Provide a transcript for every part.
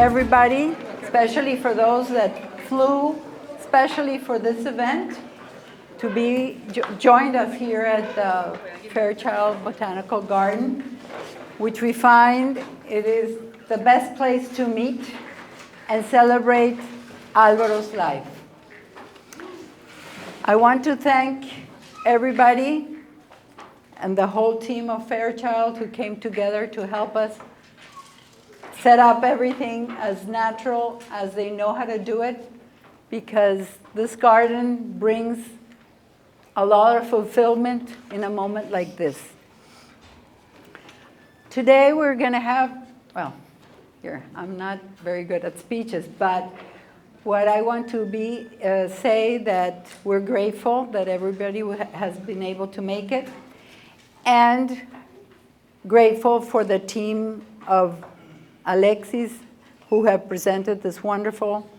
everybody, especially for those that flew, especially for this event, to be joined us here at the Fairchild Botanical Garden, which we find it is the best place to meet and celebrate Alvaro's life. I want to thank everybody and the whole team of Fairchild who came together to help us set up everything as natural as they know how to do it, because this garden brings a lot of fulfillment in a moment like this. Today we're going to have, well, here, I'm not very good at speeches, but what I want to say that we're grateful that everybody has been able to make it, and grateful for the team of Alexis, who have presented this wonderful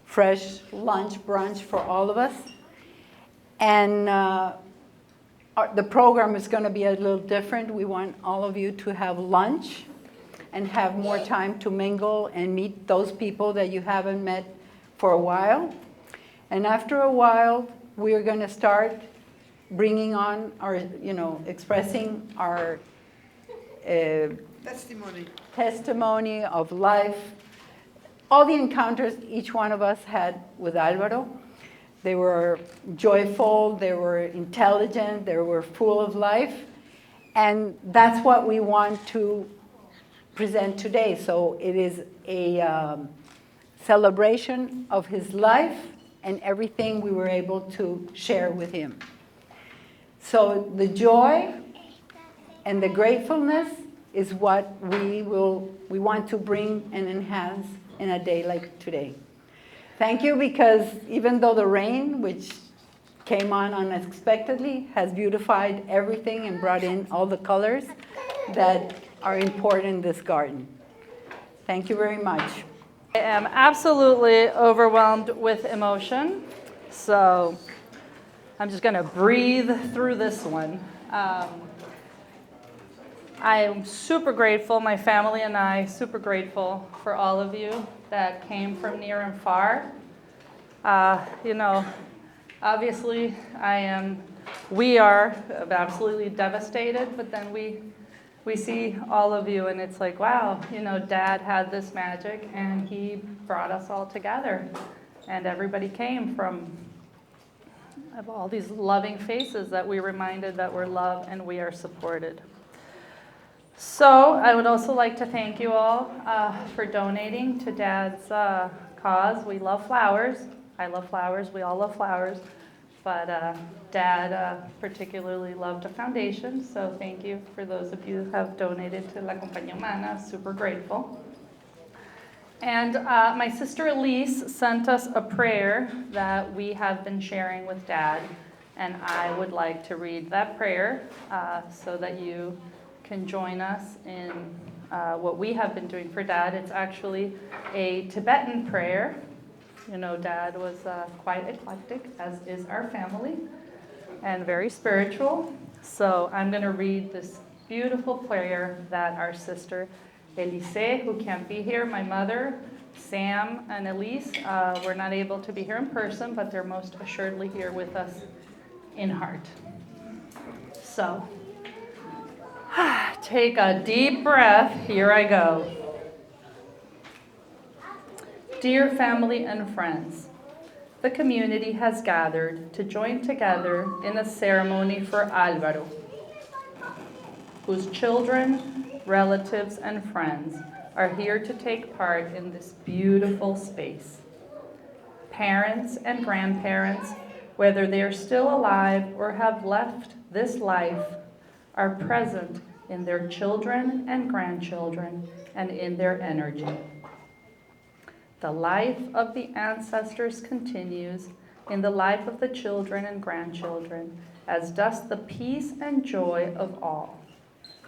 fresh lunch brunch for all of us. And the program is going to be a little different. We want all of you to have lunch and have more time to mingle and meet those people that you haven't met for a while. And after a while, we're going to start bringing on our, expressing our testimony of life, all the encounters each one of us had with Alvaro. They were joyful, they were intelligent, they were full of life, and that's what we want to present today. So it is a celebration of his life and everything we were able to share with him. So the joy and the gratefulness is what we want to bring and enhance in a day like today. Thank you, because even though the rain, which came on unexpectedly, has beautified everything and brought in all the colors that are important in this garden. Thank you very much. I am absolutely overwhelmed with emotion, so I'm just going to breathe through this one. I am super grateful, my family and I, super grateful for all of you that came from near and far. Obviously we are absolutely devastated, but then we see all of you and it's like, wow, Dad had this magic and he brought us all together. And everybody came from all these loving faces that we reminded that we're loved and we are supported. So I would also like to thank you all for donating to Dad's cause. We love flowers. I love flowers. We all love flowers. But Dad particularly loved a foundation. So thank you for those of you who have donated to La Compañía Humana. Super grateful. And my sister Elise sent us a prayer that we have been sharing with Dad. And I would like to read that prayer so that you can join us in what we have been doing for Dad. It's actually a Tibetan prayer. Dad was quite eclectic, as is our family, and very spiritual. So I'm going to read this beautiful prayer that our sister Elise, who can't be here, my mother, Sam, and Elise were not able to be here in person, but they're most assuredly here with us in heart. So take a deep breath. Here I go. Dear family and friends, the community has gathered to join together in a ceremony for Alvaro, whose children, relatives, and friends are here to take part in this beautiful space. Parents and grandparents, whether they are still alive or have left this life, are present in their children and grandchildren and in their energy. The life of the ancestors continues in the life of the children and grandchildren, as does the peace and joy of all.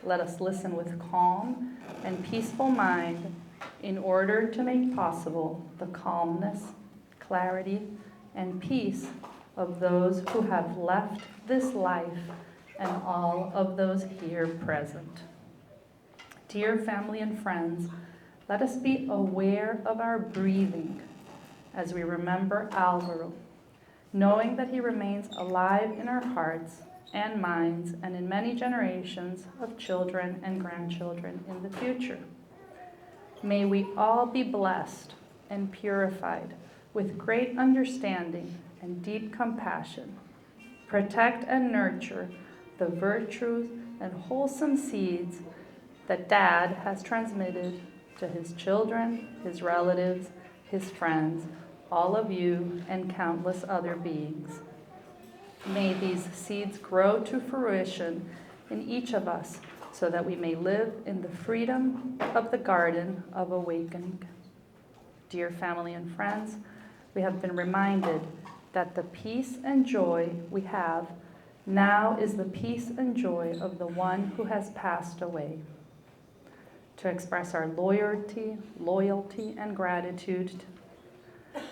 Let us listen with calm and peaceful mind in order to make possible the calmness, clarity, and peace of those who have left this life and all of those here present. Dear family and friends, let us be aware of our breathing as we remember Alvaro, knowing that he remains alive in our hearts and minds and in many generations of children and grandchildren in the future. May we all be blessed and purified with great understanding and deep compassion. Protect and nurture the virtues and wholesome seeds that Dad has transmitted to his children, his relatives, his friends, all of you, and countless other beings. May these seeds grow to fruition in each of us so that we may live in the freedom of the garden of awakening. Dear family and friends, we have been reminded that the peace and joy we have now is the peace and joy of the one who has passed away. To express our loyalty, and gratitude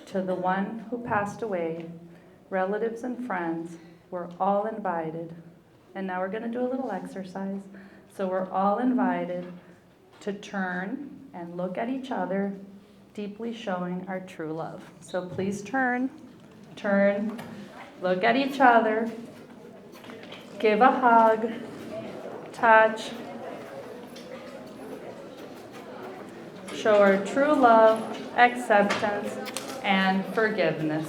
to the one who passed away, relatives and friends, we're all invited. And now we're going to do a little exercise. So we're all invited to turn and look at each other, deeply showing our true love. So please turn, look at each other, give a hug, touch, show our true love, acceptance, and forgiveness.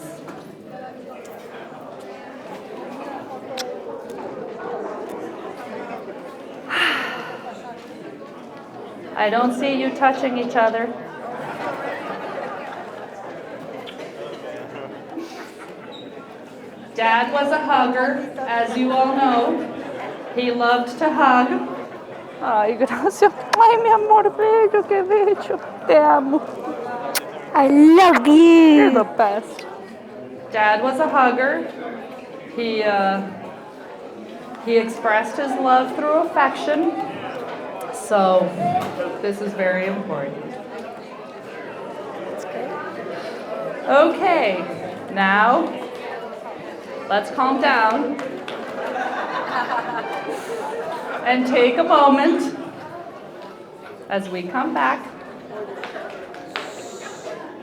I don't see you touching each other. Dad was a hugger, as you all know. He loved to hug. Ay, gracias. Ay, mi amor, bello, qué bello. Te amo. I love you. You're the best. Dad was a hugger. He expressed his love through affection. So this is very important. Okay, now let's calm down and take a moment as we come back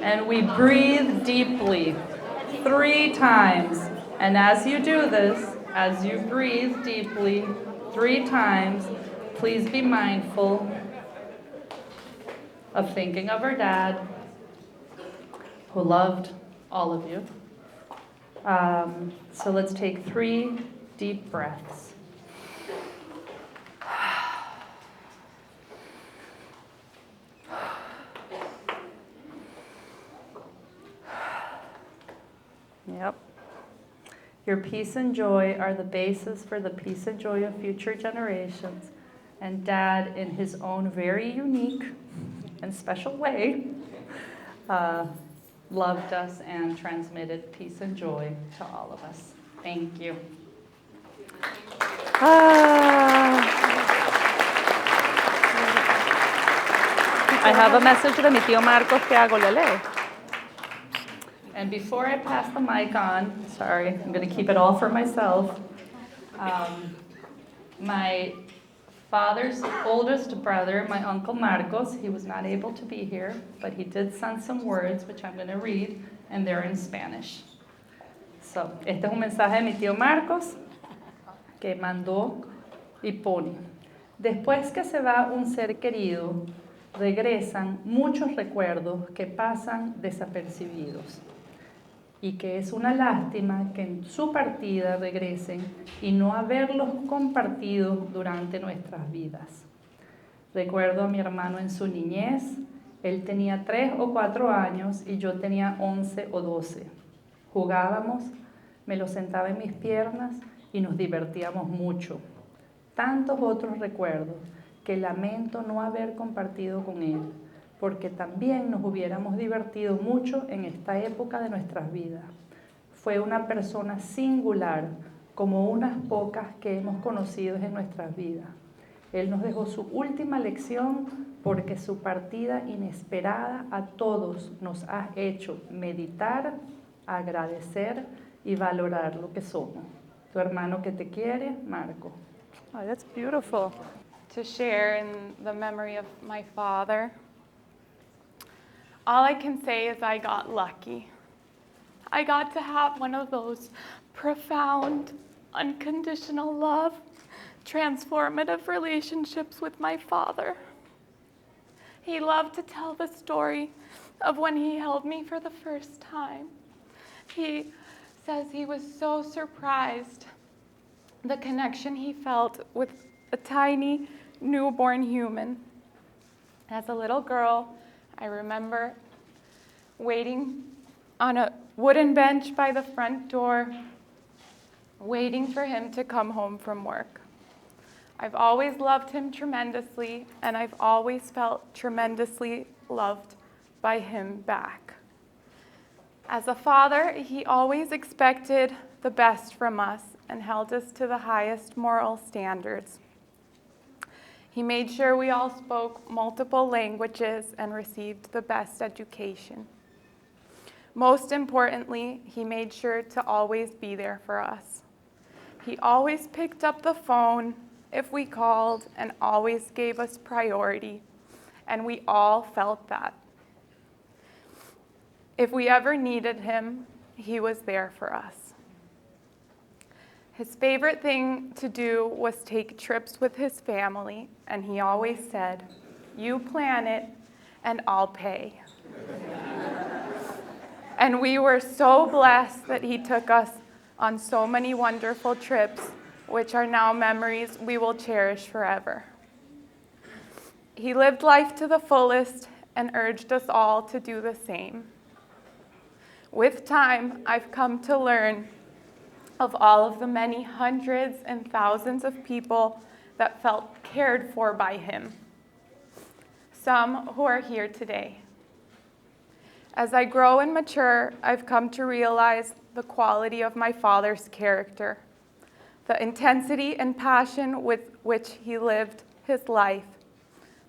and we breathe deeply 3 times. And as you do this, as you breathe deeply 3 times, please be mindful of thinking of our dad who loved all of you. So let's take 3 deep breaths. Yep. Your peace and joy are the basis for the peace and joy of future generations. And Dad, in his own very unique and special way, loved us and transmitted peace and joy to all of us. Thank you. I have a message de mi tío Marcos que hago, le leo. And before I pass the mic on, sorry, I'm going to keep it all for myself. My father's oldest brother, my Uncle Marcos, he was not able to be here, but he did send some words, which I'm going to read, and they're in Spanish. So, este es un mensaje de mi tío Marcos, que mandó y pone: después que se va un ser querido, regresan muchos recuerdos que pasan desapercibidos. Y que es una lástima que en su partida regresen y no haberlos compartido durante nuestras vidas. Recuerdo a mi hermano en su niñez, él tenía 3 o 4 años y yo tenía 11 o 12. Jugábamos, me lo sentaba en mis piernas y nos divertíamos mucho. Tantos otros recuerdos que lamento no haber compartido con él, porque también nos hubiéramos divertido mucho en esta época de nuestras vidas. Fue una persona singular, como unas pocas que hemos conocido en nuestras vidas. Él nos dejó su última lección porque su partida inesperada a todos nos ha hecho meditar, agradecer y valorar lo que somos. Tu hermano que te quiere, Marco. Oh, that's beautiful. To share in the memory of my father. All I can say is I got lucky. I got to have one of those profound, unconditional love, transformative relationships with my father. He loved to tell the story of when he held me for the first time. He says he was so surprised the connection he felt with a tiny newborn human. As a little girl, I remember waiting on a wooden bench by the front door, waiting for him to come home from work. I've always loved him tremendously, and I've always felt tremendously loved by him back. As a father, he always expected the best from us and held us to the highest moral standards. He made sure we all spoke multiple languages and received the best education. Most importantly, he made sure to always be there for us. He always picked up the phone if we called and always gave us priority, and we all felt that. If we ever needed him, he was there for us. His favorite thing to do was take trips with his family, and he always said, "You plan it, and I'll pay." And we were so blessed that he took us on so many wonderful trips, which are now memories we will cherish forever. He lived life to the fullest and urged us all to do the same. With time, I've come to learn of all of the many hundreds and thousands of people that felt cared for by him, some who are here today. As I grow and mature, I've come to realize the quality of my father's character, the intensity and passion with which he lived his life,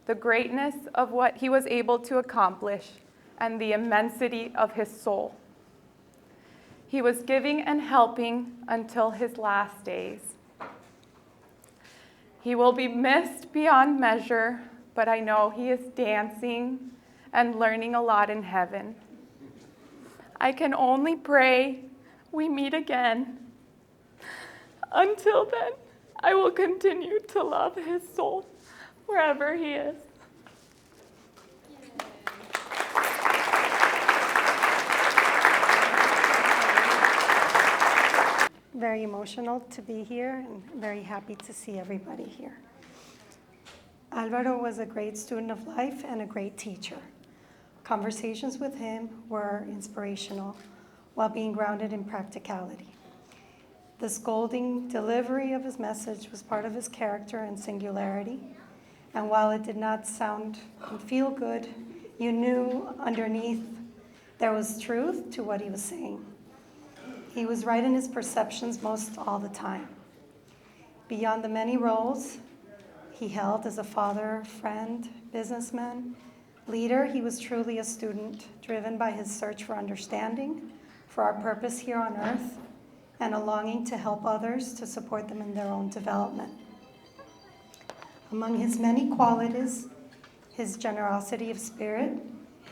the greatness of what he was able to accomplish, and the immensity of his soul. He was giving and helping until his last days. He will be missed beyond measure, but I know he is dancing and learning a lot in heaven. I can only pray we meet again. Until then, I will continue to love his soul wherever he is. Very emotional to be here and very happy to see everybody here. Alvaro was a great student of life and a great teacher. Conversations with him were inspirational while being grounded in practicality. The scolding delivery of his message was part of his character and singularity, and while it did not sound and feel good, you knew underneath there was truth to what he was saying. He was right in his perceptions most all the time. Beyond the many roles he held as a father, friend, businessman, leader, he was truly a student, driven by his search for understanding, for our purpose here on earth, and a longing to help others to support them in their own development. Among his many qualities, his generosity of spirit,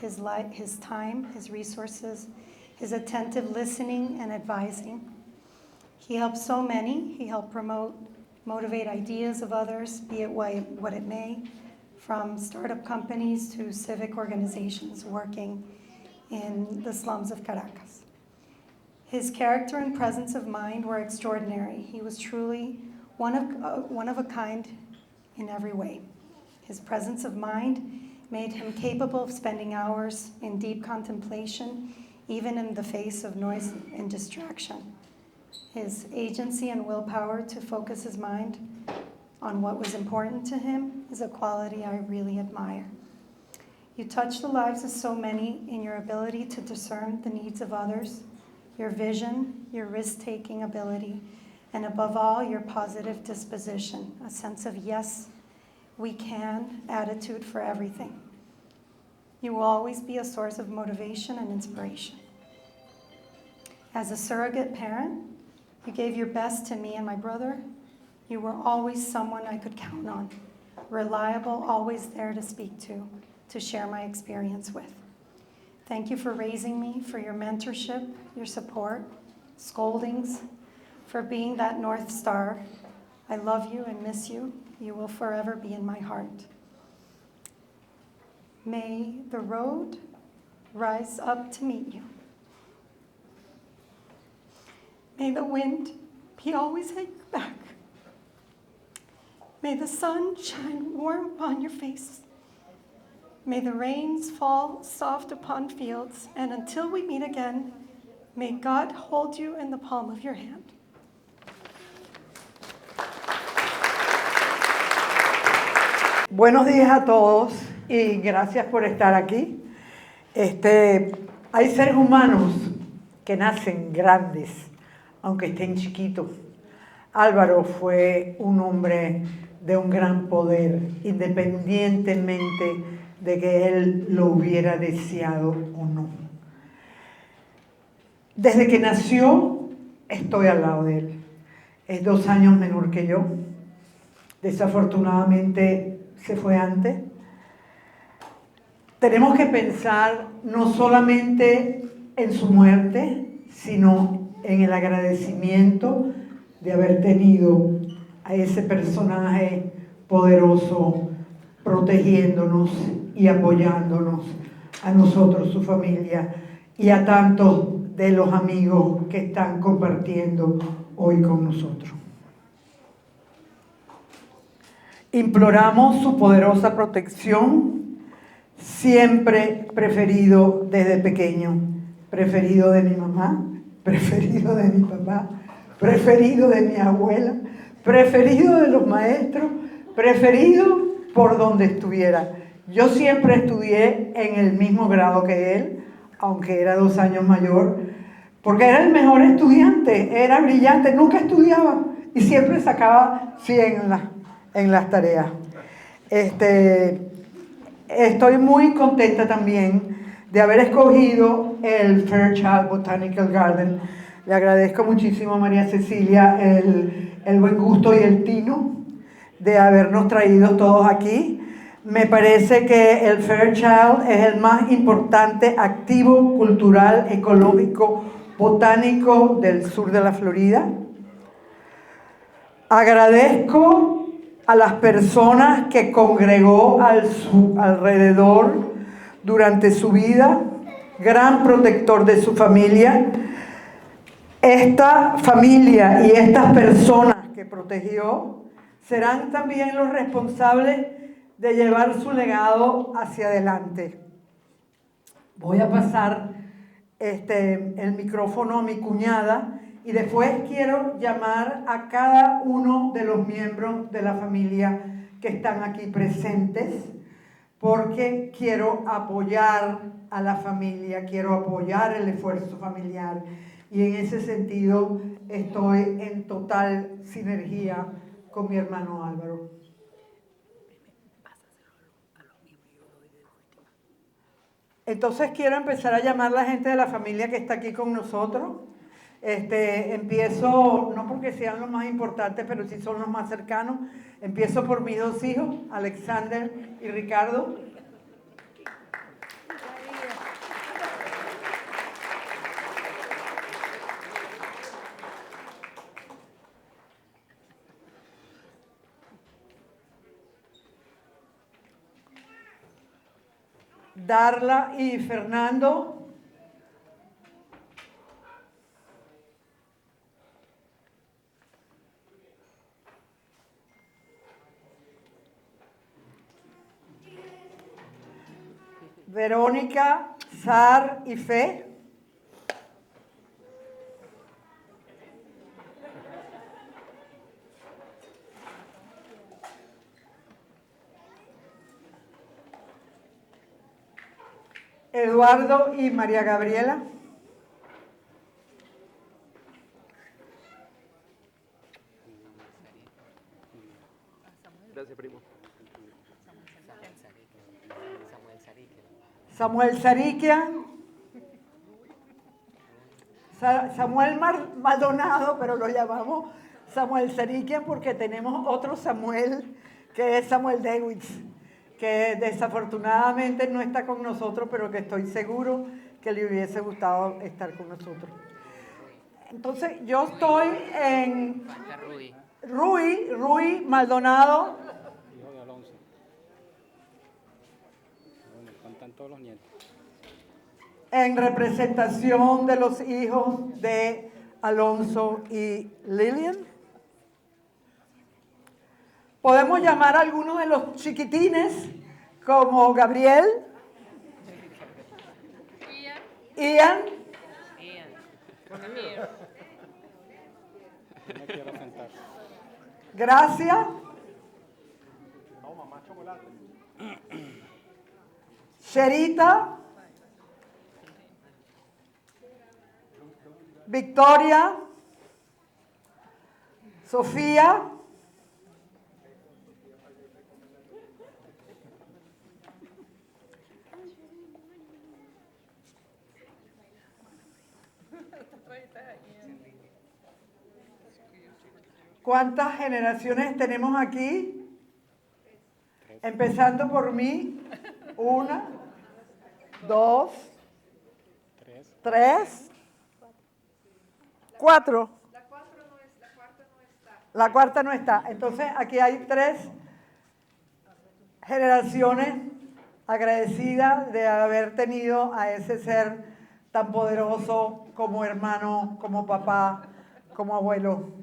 his light, his time, his resources, his attentive listening and advising. He helped so many. He helped motivate ideas of others, be it what it may, from startup companies to civic organizations working in the slums of Caracas. His character and presence of mind were extraordinary. He was truly one of a kind in every way. His presence of mind made him capable of spending hours in deep contemplation, even in the face of noise and distraction. His agency and willpower to focus his mind on what was important to him is a quality I really admire. You touch the lives of so many in your ability to discern the needs of others, your vision, your risk-taking ability, and above all, your positive disposition, a sense of yes, we can attitude for everything. You will always be a source of motivation and inspiration. As a surrogate parent, you gave your best to me and my brother. You were always someone I could count on, reliable, always there to speak to share my experience with. Thank you for raising me, for your mentorship, your support, scoldings, for being that North Star. I love you and miss you. You will forever be in my heart. May the road rise up to meet you. May the wind be always at your back. May the sun shine warm upon your face. May the rains fall soft upon fields, and until we meet again, may God hold you in the palm of your hand. Buenos días a todos y gracias por estar aquí. Hay seres humanos que nacen grandes, aunque estén chiquitos. Álvaro fue un hombre de un gran poder, independientemente de que él lo hubiera deseado o no. Desde que nació, estoy al lado de él. Es 2 años menor que yo. Desafortunadamente se fue antes. Tenemos que pensar no solamente en su muerte, sino en el agradecimiento de haber tenido a ese personaje poderoso protegiéndonos y apoyándonos a nosotros, su familia, y a tantos de los amigos que están compartiendo hoy con nosotros. Imploramos su poderosa protección, siempre preferido desde pequeño, preferido de mi mamá, preferido de mi papá, preferido de mi abuela, preferido de los maestros, preferido por donde estuviera. Yo siempre estudié en el mismo grado que él, aunque era 2 años mayor, porque era el mejor estudiante, era brillante, nunca estudiaba y siempre sacaba 100 en las tareas. Estoy muy contenta también de haber escogido el Fairchild Botanical Garden. Le agradezco muchísimo a María Cecilia el buen gusto y el tino de habernos traído todos aquí. Me parece que el Fairchild es el más importante activo cultural, ecológico, botánico del sur de la Florida. Agradezco a las personas que congregó a su alrededor durante su vida, gran protector de su familia. Esta familia y estas personas que protegió serán también los responsables de llevar su legado hacia adelante. Voy a pasar el micrófono a mi cuñada y después quiero llamar a cada uno de los miembros de la familia que están aquí presentes, porque quiero apoyar a la familia, quiero apoyar el esfuerzo familiar y en ese sentido estoy en total sinergia con mi hermano Álvaro. Entonces quiero empezar a llamar a la gente de la familia que está aquí con nosotros. Empiezo, no porque sean los más importantes, pero sí son los más cercanos. Empiezo por mis 2 hijos, Alexander y Ricardo. Darla y Fernando. Verónica, Sar y Fe. Eduardo y María Gabriela. Gracias, primo. Samuel Sariquia. Samuel Maldonado, pero lo llamamos Samuel Sariquia porque tenemos otro Samuel que es Samuel Dewitz. que desafortunadamente no está con nosotros, pero que estoy seguro que le hubiese gustado estar con nosotros. Entonces, yo estoy en Rui Maldonado. Hijo de Alonso. Bueno, cantan todos los nietos. En representación de los hijos de Alonso y Lilian. Podemos llamar a algunos de los chiquitines como Gabriel, Ian, No me quiero sentar. Gracia, Sherita, Victoria, Sofía, ¿cuántas generaciones tenemos aquí? Empezando por mí, 1, 2, 3, 4. La cuarta no está. Entonces aquí hay 3 generaciones agradecidas de haber tenido a ese ser tan poderoso como hermano, como papá, como abuelo.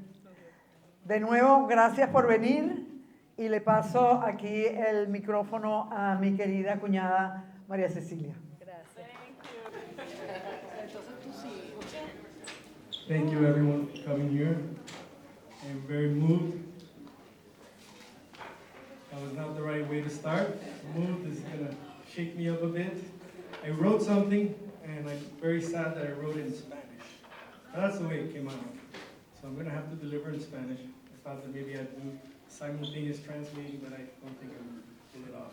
De nuevo, gracias por venir y le paso aquí el micrófono a mi querida cuñada María Cecilia. Gracias. Thank you everyone for coming here. I'm very moved. That was not the right way to start. Moved is gonna shake me up a bit. I wrote something and I'm very sad that I wrote it in Spanish. That's the way it came out. So I'm gonna have to deliver in Spanish. I thought that maybe I'd do simultaneous translating, but I don't think I'm gonna pull it off.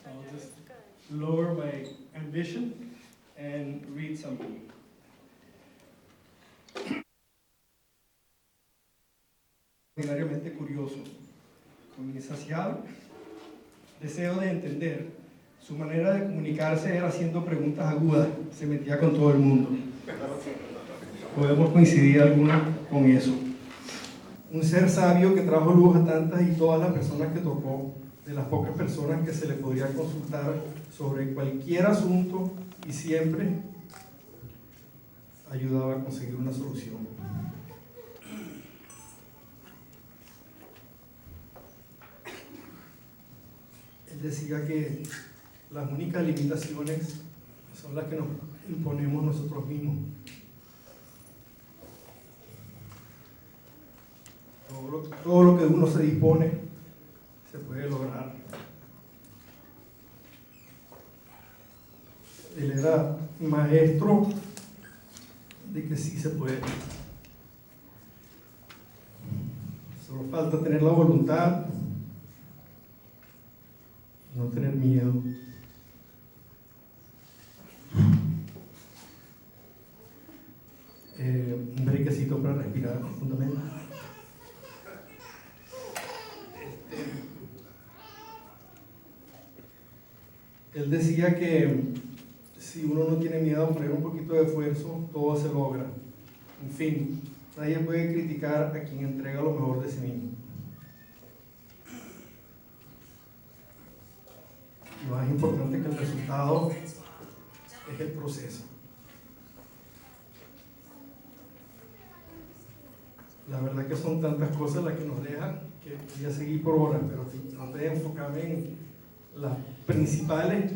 So I'll just lower my ambition and read something. Extraordinariamente curioso, con insaciable deseo de entender. Su manera de comunicarse era haciendo preguntas agudas, se metía con todo el mundo. Podemos coincidir algunos con eso. Un ser sabio que trajo luz a tantas y todas las personas que tocó, de las pocas personas que se le podría consultar sobre cualquier asunto y siempre ayudaba a conseguir una solución. Él decía que las únicas limitaciones son las que nos imponemos nosotros mismos. Todo lo que uno se dispone se puede lograr. Él era maestro de que sí se puede. Solo falta tener la voluntad, no tener miedo. Un brequecito para respirar profundamente. Él decía que si uno no tiene miedo a poner un poquito de esfuerzo, todo se logra. En fin, nadie puede criticar a quien entrega lo mejor de sí mismo. Y más importante que el resultado es el proceso. La verdad que son tantas cosas las que nos dejan que voy a seguir por horas, pero traté de enfocarme en las principales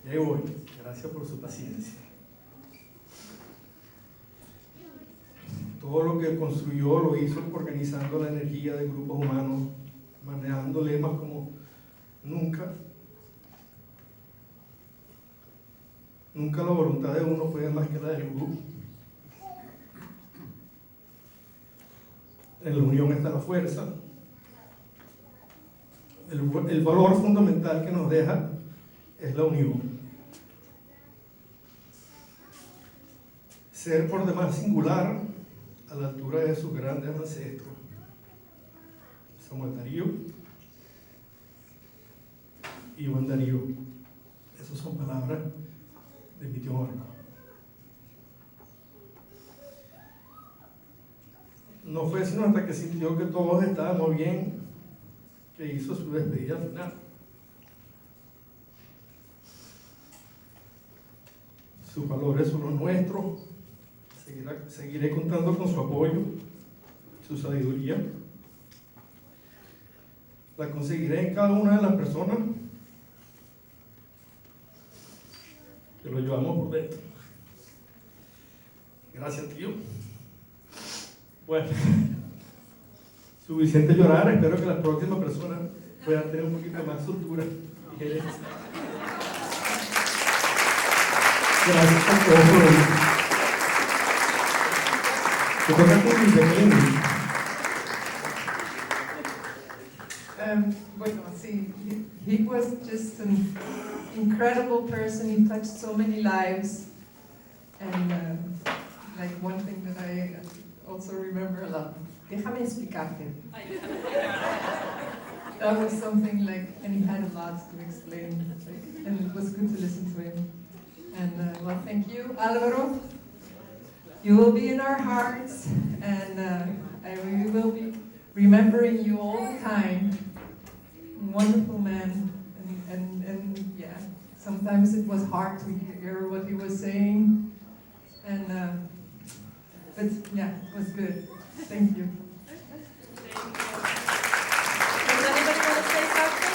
y ahí voy. Gracias por su paciencia. Todo lo que construyó lo hizo organizando la energía de grupos humanos, manejando lemas como nunca la voluntad de uno puede más que la del grupo. En la unión está la fuerza. El valor fundamental que nos deja es la unión. Ser por demás singular a la altura de sus grandes ancestros. Samuel Darío, y buen Darío. Esas son palabras de mi tío Marco. No fue sino hasta que sintió que todos estábamos bien que hizo su despedida final. Sus valores son los nuestros. Seguiré contando con su apoyo, su sabiduría. La conseguiré en cada una de las personas que lo llevamos por dentro. Gracias, tío. Bueno, suficiente llorar. Espero que las próximas personas puedan tener un poquito más soltura y gerencia. Gracias por todo por hoy. Te toca con mi pequeño. Bueno, sí, he was just an incredible person. He touched so many lives, and like one thing that I also remember a lot. Déjame explicarte. That was something like, and he had a lot to explain, like, and it was good to listen to him. And well, thank you, Alvaro. You will be in our hearts, and we will be remembering you all the time. Wonderful man, and yeah, sometimes it was hard to hear what he was saying, and but yeah, it was good. Thank you. Does anybody want to say something?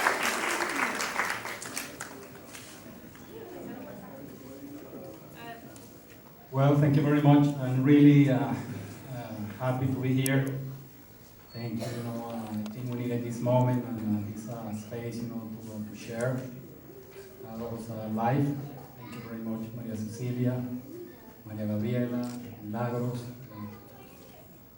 Well, thank you very much. I'm really happy to be here. Thank you. I think we needed this moment and this space, to share Alvaro's life. Thank you very much, Maria Cecilia, Maria Gabriela, Milagros,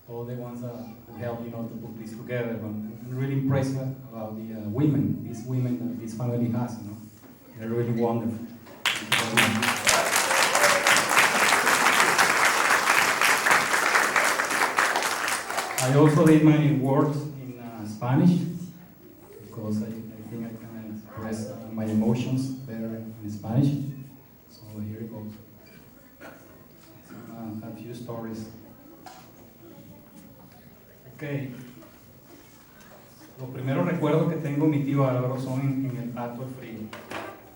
all the ones who helped, to put this together. I'm really impressed about the women, these women that this family has. They're really wonderful. Thank you very much. I also did my words in Spanish because I think I can express my emotions better in Spanish. So here it goes. A few stories. Okay. Los primeros recuerdos que tengo de mi tío Álvaro son en el Alto del Frío.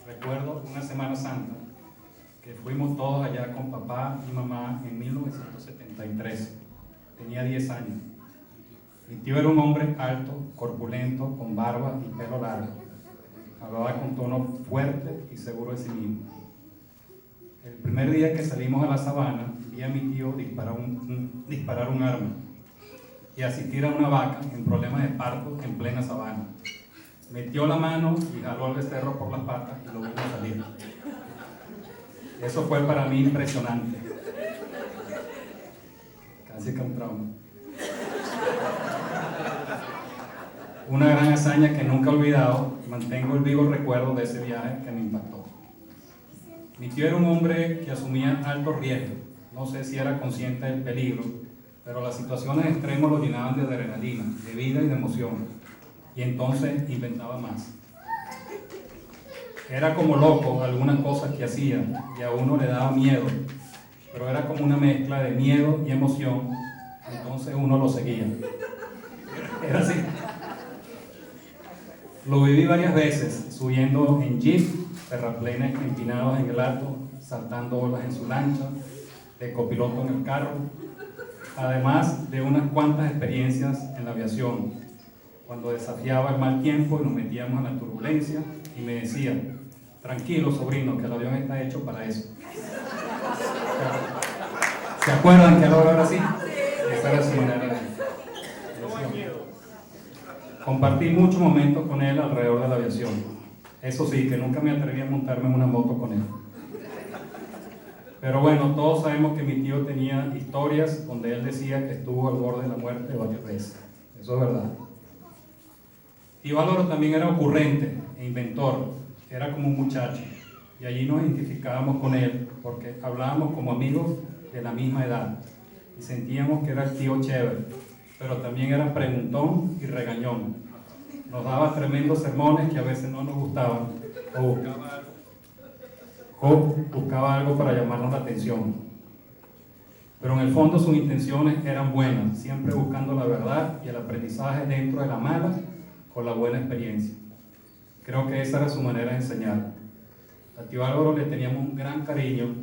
Recuerdo una Semana Santa que fuimos todos allá con papá y mamá en 1973. Tenía 10 años. Mi tío era un hombre alto, corpulento, con barba y pelo largo. Hablaba con tono fuerte y seguro de sí mismo. El primer día que salimos a la sabana, vi a mi tío disparar un arma y asistir a una vaca en problemas de parto en plena sabana. Metió la mano y jaló al becerro por las patas y lo vimos salir. Eso fue para mí impresionante. Casi que un trauma. Una gran hazaña que nunca he olvidado, y mantengo el vivo recuerdo de ese viaje que me impactó. Mi tío era un hombre que asumía altos riesgos. No sé si era consciente del peligro, pero las situaciones extremas lo llenaban de adrenalina, de vida y de emoción. Y entonces inventaba más. Era como loco algunas cosas que hacía y a uno le daba miedo, pero era como una mezcla de miedo y emoción, entonces uno lo seguía. Era así. Lo viví varias veces, subiendo en jeep, terraplenes empinados en el alto, saltando olas en su lancha, de copiloto en el carro, además de unas cuantas experiencias en la aviación, cuando desafiaba el mal tiempo y nos metíamos en la turbulencia y me decía: tranquilo, sobrino, que el avión está hecho para eso. ¿Se acuerdan que él hablaba así? Esa era su manera de decir. Compartí muchos momentos con él alrededor de la aviación. Eso sí, que nunca me atreví a montarme en una moto con él. Pero bueno, todos sabemos que mi tío tenía historias donde él decía que estuvo al borde de la muerte varias veces. Eso es verdad. Tío Álvaro también era ocurrente e inventor. Era como un muchacho. Y allí nos identificábamos con él porque hablábamos como amigos de la misma edad. Y sentíamos que era el tío chévere, pero también era preguntón y regañón. nos daba tremendos sermones que a veces no nos gustaban o buscaba algo para llamarnos la atención. Pero en el fondo sus intenciones eran buenas, siempre buscando la verdad y el aprendizaje dentro de la mala o la buena experiencia. Creo que esa era su manera de enseñar. A tío Álvaro le teníamos un gran cariño,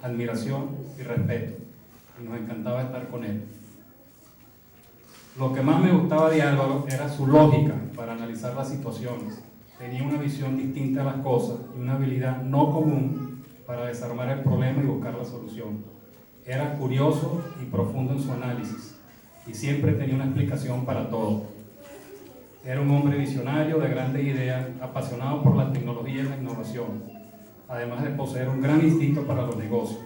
admiración y respeto, y nos encantaba estar con él. Lo que más me gustaba de Álvaro era su lógica para analizar las situaciones. Tenía una visión distinta a las cosas y una habilidad no común para desarmar el problema y buscar la solución. Era curioso y profundo en su análisis y siempre tenía una explicación para todo. Era un hombre visionario de grandes ideas, apasionado por la tecnología y la innovación, además de poseer un gran instinto para los negocios.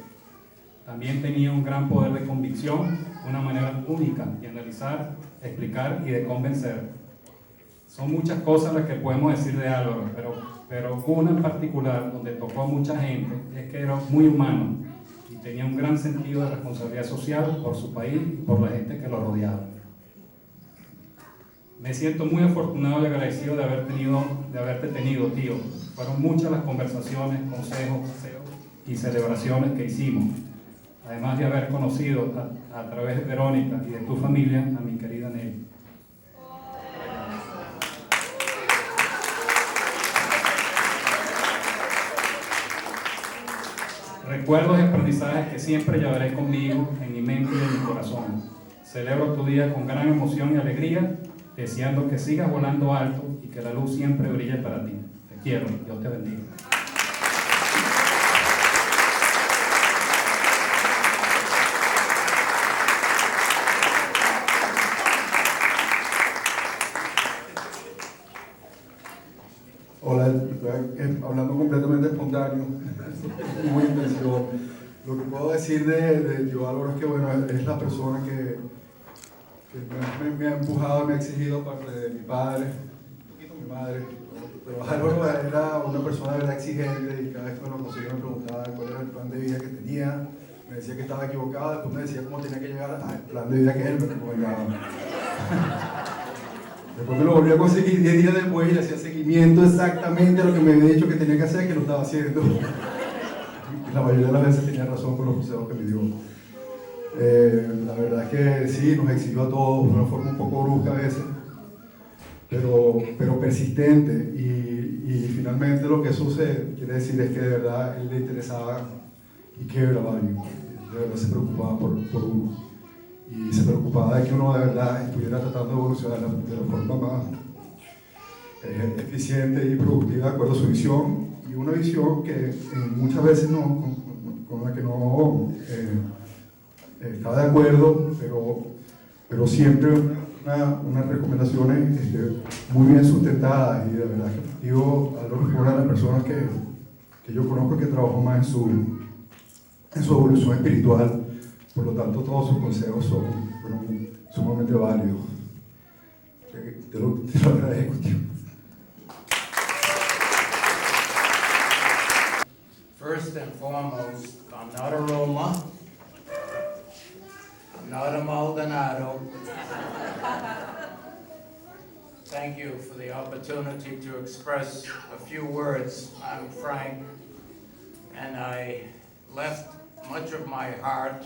También tenía un gran poder de convicción, una manera única de analizar, explicar y de convencer. Son muchas cosas las que podemos decir de Álvaro, pero una en particular donde tocó a mucha gente es que era muy humano y tenía un gran sentido de responsabilidad social por su país y por la gente que lo rodeaba. Me siento muy afortunado y agradecido de haberte tenido, tío. Fueron muchas las conversaciones, consejos y celebraciones que hicimos. Además de haber conocido a través de Verónica y de tu familia a mi querida Nelly. Recuerdos y aprendizajes que siempre llevaré conmigo en mi mente y en mi corazón. Celebro tu día con gran emoción y alegría, deseando que sigas volando alto y que la luz siempre brille para ti. Te quiero, Dios te bendiga. Hola, hablando completamente espontáneo, muy intención. Lo que puedo decir de tío Álvaro es que bueno, es la persona que me ha empujado, me ha exigido, aparte de mi padre, un poquito mi madre, pero Álvaro era una persona de verdad exigente y cada vez que me lo conseguía me preguntaba cuál era el plan de vida que tenía, me decía que estaba equivocado, después me decía cómo tenía que llegar al plan de vida que él me recomendaba. Después me lo volví a conseguir 10 días después y le hacía seguimiento exactamente a lo que me había dicho que tenía que hacer, que lo estaba haciendo. Y la mayoría de las veces tenía razón con los consejos que me dio. La verdad es que sí, nos exigió a todos de una forma un poco brusca a veces, pero persistente. Y finalmente lo que eso quiere decir es que de verdad él le interesaba y que era value. De verdad se preocupaba por uno. Y se preocupaba de que uno de verdad estuviera tratando de evolucionar de la forma más eficiente y productiva de acuerdo a su visión, y una visión que muchas veces con la que no estaba de acuerdo, pero siempre unas recomendaciones muy bien sustentadas, y de verdad que digo, Álvaro es una de las personas que yo conozco que trabajó más en su evolución espiritual. Por lo tanto, todos sus consejos son sumamente válidos. Te lo agradezco, tío. First and foremost, I'm not a Roma. I'm not a Maldonado. Thank you for the opportunity to express a few words. I'm Frank, and I left much of my heart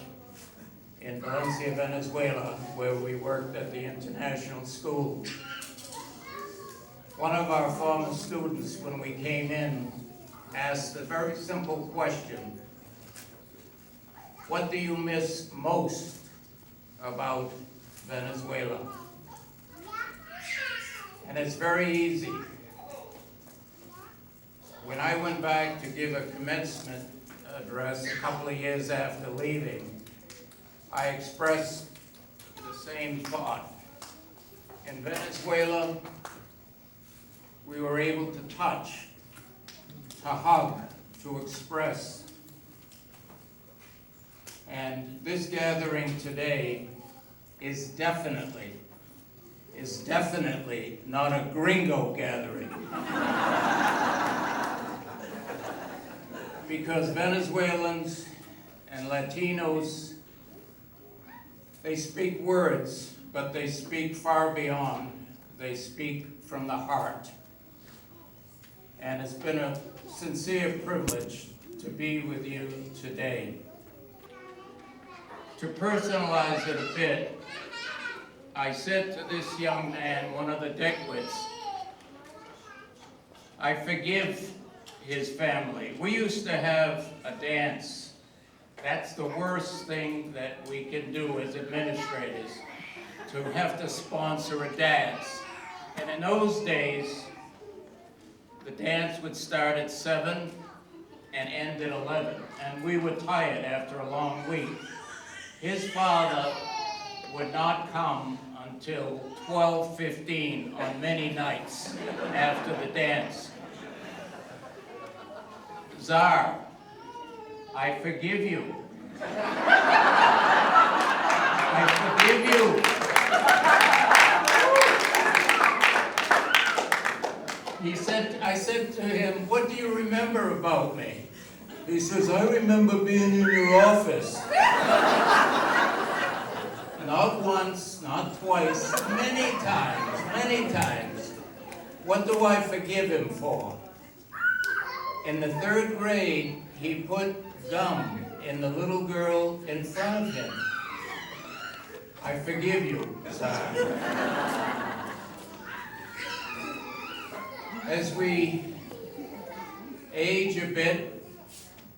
in Valencia, Venezuela, where we worked at the international school. One of our former students, when we came in, asked a very simple question: what do you miss most about Venezuela? And it's very easy. When I went back to give a commencement address a couple of years after leaving, I expressed the same thought. In Venezuela, we were able to touch, to hug, to express. And this gathering today is definitely not a gringo gathering. Because Venezuelans and Latinos, they speak words, but they speak far beyond they speak from the heart. And it's been a sincere privilege to be with you today. To personalize it a bit, I said to this young man, one of the Deckwits, I forgive his family. We used to have a dance. That's the worst thing that we can do as administrators, to have to sponsor a dance. And in those days, the dance would start at 7 and end at 11, and we were tired after a long week. His father would not come until 12:15 on many nights after the dance. Czar, I forgive you. I forgive you. I said to him, what do you remember about me? He says, I remember being in your office. Not once, not twice, many times, many times. What do I forgive him for? In the 3rd grade, he put gum in the little girl in front of him. I forgive you, sir. As we age a bit,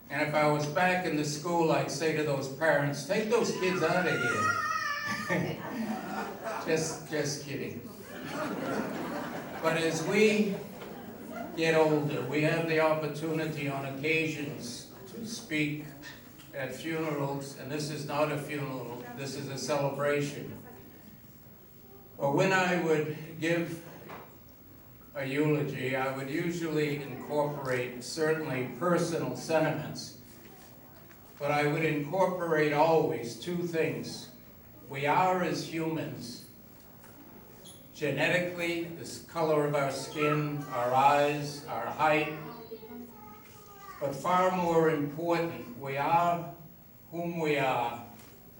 and if I was back in the school, I'd say to those parents, take those kids out of here. Just kidding. But as we get older, we have the opportunity on occasions to speak at funerals, and this is not a funeral, this is a celebration. But when I would give a eulogy, I would usually incorporate certainly personal sentiments, but I would incorporate always 2 things. We are, as humans, genetically, the color of our skin, our eyes, our height, but far more important, we are whom we are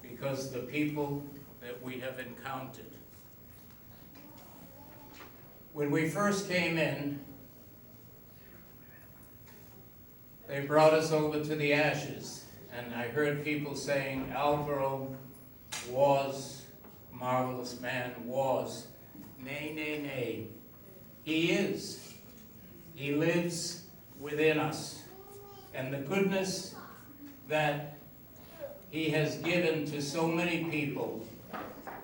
because the people that we have encountered. When we first came in, they brought us over to the ashes, and I heard people saying, Alvaro was, marvelous man was. Nay, nay, nay. He is. He lives within us. And the goodness that he has given to so many people,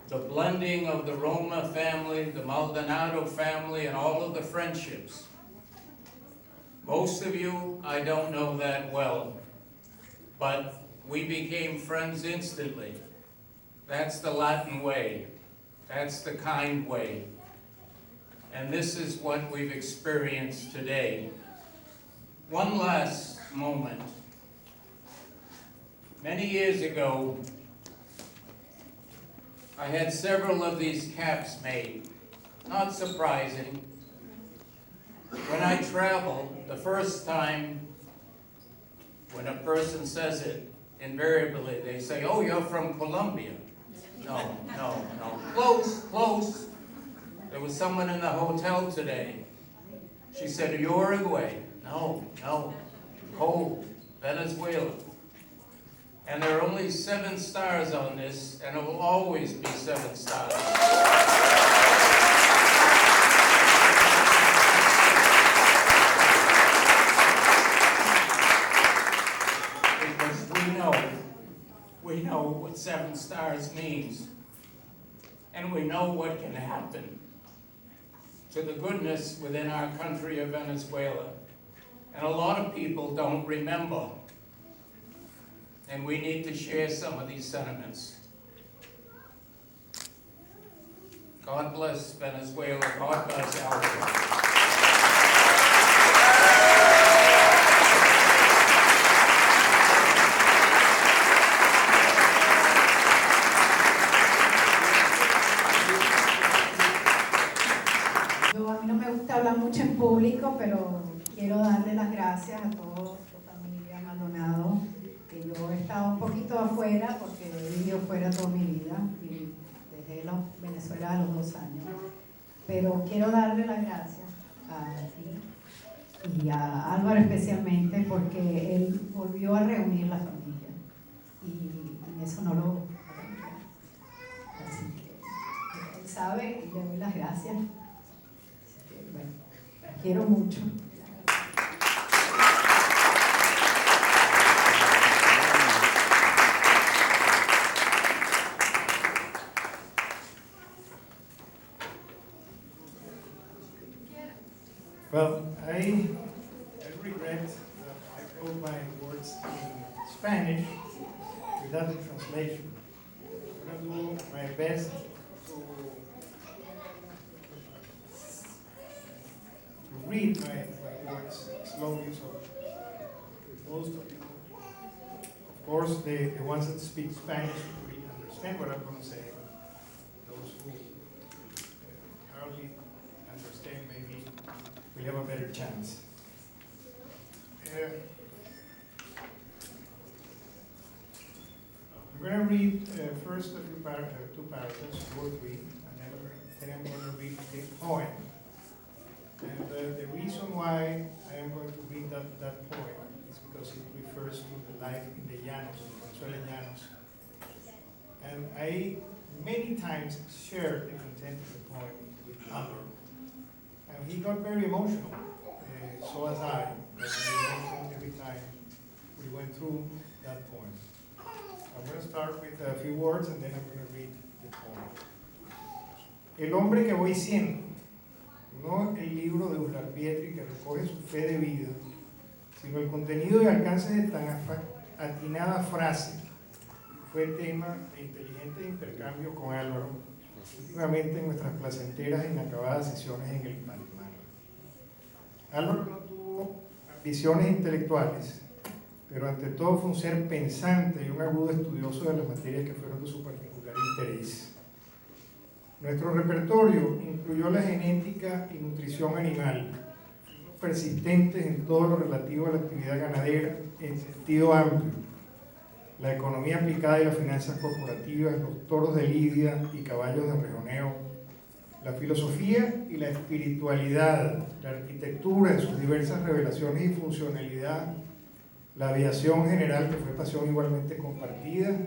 the blending of the Roma family, the Maldonado family, and all of the friendships. Most of you, I don't know that well, but we became friends instantly. That's the Latin way. That's the kind way. And this is what we've experienced today. One last moment. Many years ago, I had several of these caps made. Not surprising. When I travel, the first time when a person says it, invariably they say, oh, you're from Colombia. No, no, no. Close, close. There was someone in the hotel today. She said, Uruguay. No, no. Cold. Venezuela. And there are only 7 stars on this, and it will always be 7 stars. Because we know what 7 stars means. And we know what can happen to the goodness within our country of Venezuela. And a lot of people don't remember. And we need to share some of these sentiments. God bless Venezuela. God bless Alvaro. A mí no me gusta hablar mucho en público, pero quiero darle las gracias a toda su familia Maldonado. Yo he estado un poquito afuera porque he vivido fuera toda mi vida y dejé Venezuela a los 2 años. pero quiero darle las gracias a ti y a Álvaro especialmente porque él volvió a reunir la familia y eso no lo olvidar. Así que él sabe y le doy las gracias. Así que, bueno, quiero mucho. Well, I regret that I wrote my words in Spanish without the translation. I'm going to do my best to read my words slowly so most of you, of course, the ones that speak Spanish will understand what I'm going to say. Those who hardly understand maybe we have a better chance. I'm going to read first a few two paragraphs, 2 or 3, and then I'm going to read the poem. And the reason why I am going to read that poem is because it refers to the life in the Llanos, in Venezuelan Llanos. And I many times shared the content of the poem with Alvaro. And he got very emotional, so as I. Every time we went through that poem. I'm going to start with a few words and then I'm going to read the poem. El hombre que voy siendo, no el libro de Uslar Pietri que recoge su fe de vida, sino el contenido y alcance de tan atinada frase, fue tema de inteligente intercambio con Álvaro, últimamente en nuestras placenteras e inacabadas sesiones en el Palmar. Álvaro no tuvo ambiciones intelectuales, pero ante todo fue un ser pensante y un agudo estudioso de las materias que fueron de su particular interés. Nuestro repertorio incluyó la genética y nutrición animal, persistentes en todo lo relativo a la actividad ganadera en sentido amplio, la economía aplicada y las finanzas corporativas, los toros de lidia y caballos de rejoneo, la filosofía y la espiritualidad, la arquitectura en sus diversas revelaciones y funcionalidad, la aviación general, que fue pasión igualmente compartida,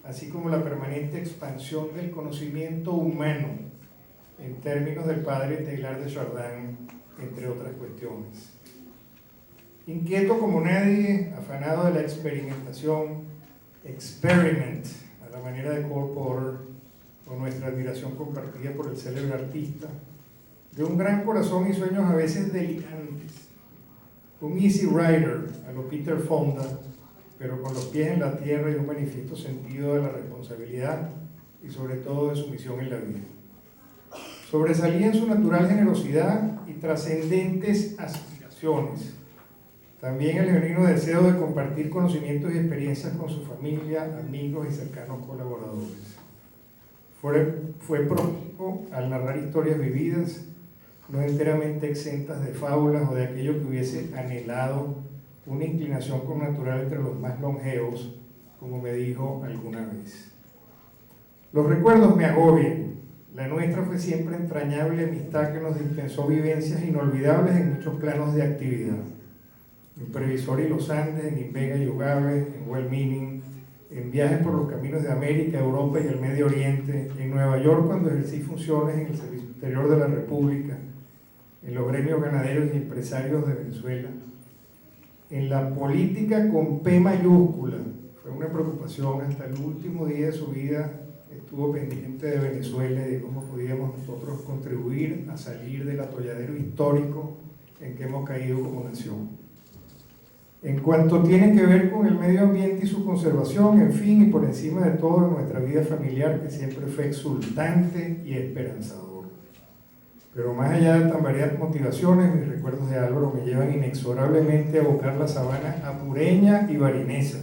así como la permanente expansión del conocimiento humano en términos del padre Teilhard de Chardin, entre otras cuestiones. Inquieto como nadie, afanado de la experimentación, experiment, a la manera de Cole Porter, con nuestra admiración compartida por el célebre artista, de un gran corazón y sueños a veces delirantes, un easy rider a lo Peter Fonda, pero con los pies en la tierra y un manifiesto sentido de la responsabilidad y sobre todo de su misión en la vida. Sobresalía en su natural generosidad y trascendentes aspiraciones, también el genuino deseo de compartir conocimientos y experiencias con su familia, amigos y cercanos colaboradores. Fue pródigo al narrar historias vividas, no enteramente exentas de fábulas o de aquello que hubiese anhelado una inclinación connatural entre los más longevos, como me dijo alguna vez. Los recuerdos me agobian. La nuestra fue siempre entrañable amistad que nos dispensó vivencias inolvidables en muchos planos de actividad. En Previsor y los Andes, en Invega y Ugave, en Well-Meaning, en viajes por los caminos de América, Europa y el Medio Oriente, en Nueva York cuando ejercí funciones en el Servicio Exterior de la República, en los gremios ganaderos y empresarios de Venezuela, en la política con P mayúscula. Fue una preocupación hasta el último día de su vida, estuvo pendiente de Venezuela y de cómo podíamos nosotros contribuir a salir del atolladero histórico en que hemos caído como nación. En cuanto tiene que ver con el medio ambiente y su conservación, en fin, y por encima de todo, nuestra vida familiar, que siempre fue exultante y esperanzador. Pero más allá de tan variadas motivaciones, mis recuerdos de Álvaro me llevan inexorablemente a evocar la sabana apureña y barinesa,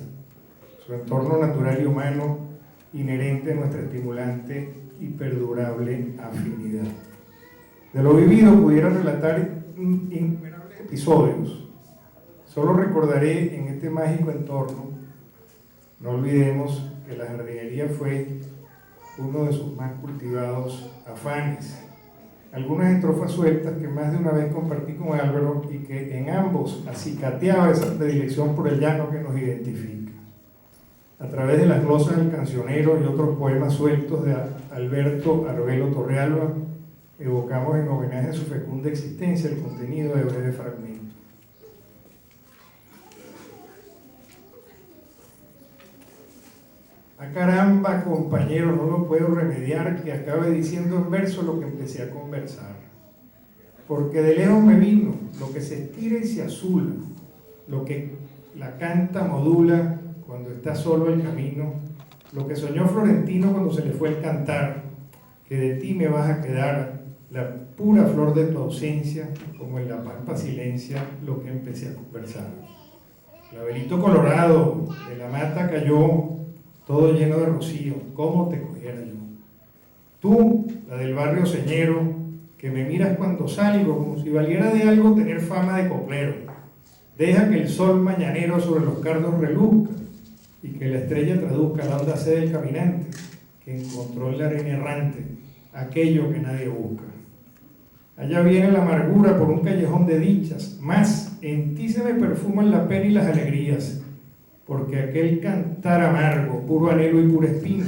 su entorno natural y humano inherente a nuestra estimulante y perdurable afinidad. De lo vivido pudiera relatar innumerables episodios. Solo recordaré en este mágico entorno, no olvidemos que la jardinería fue uno de sus más cultivados afanes. algunas estrofas sueltas que más de una vez compartí con Álvaro y que en ambos acicateaba esa predilección por el llano que nos identifica. A través de las glosas del cancionero y otros poemas sueltos de Alberto Arbelo Torrealba, evocamos en homenaje a su fecunda existencia el contenido de breves fragmentos. Ah, caramba, compañero, no lo puedo remediar que acabe diciendo en verso lo que empecé a conversar. Porque de lejos me vino lo que se estira y se azula, lo que la canta modula cuando está solo el camino, lo que soñó Florentino cuando se le fue el cantar, que de ti me vas a quedar, la pura flor de tu ausencia, como en la pampa silencia lo que empecé a conversar. Clavelito colorado, de la mata cayó, todo lleno de rocío, ¿cómo te cogiera yo? Tú, la del barrio señero, que me miras cuando salgo, como si valiera de algo tener fama de coplero. Deja que el sol mañanero sobre los cardos reluzca y que la estrella traduzca la onda sed del caminante que encontró en la arena errante aquello que nadie busca. Allá viene la amargura por un callejón de dichas, más en ti se me perfuman la pena y las alegrías, porque aquel cantar amargo, puro anhelo y pura espina,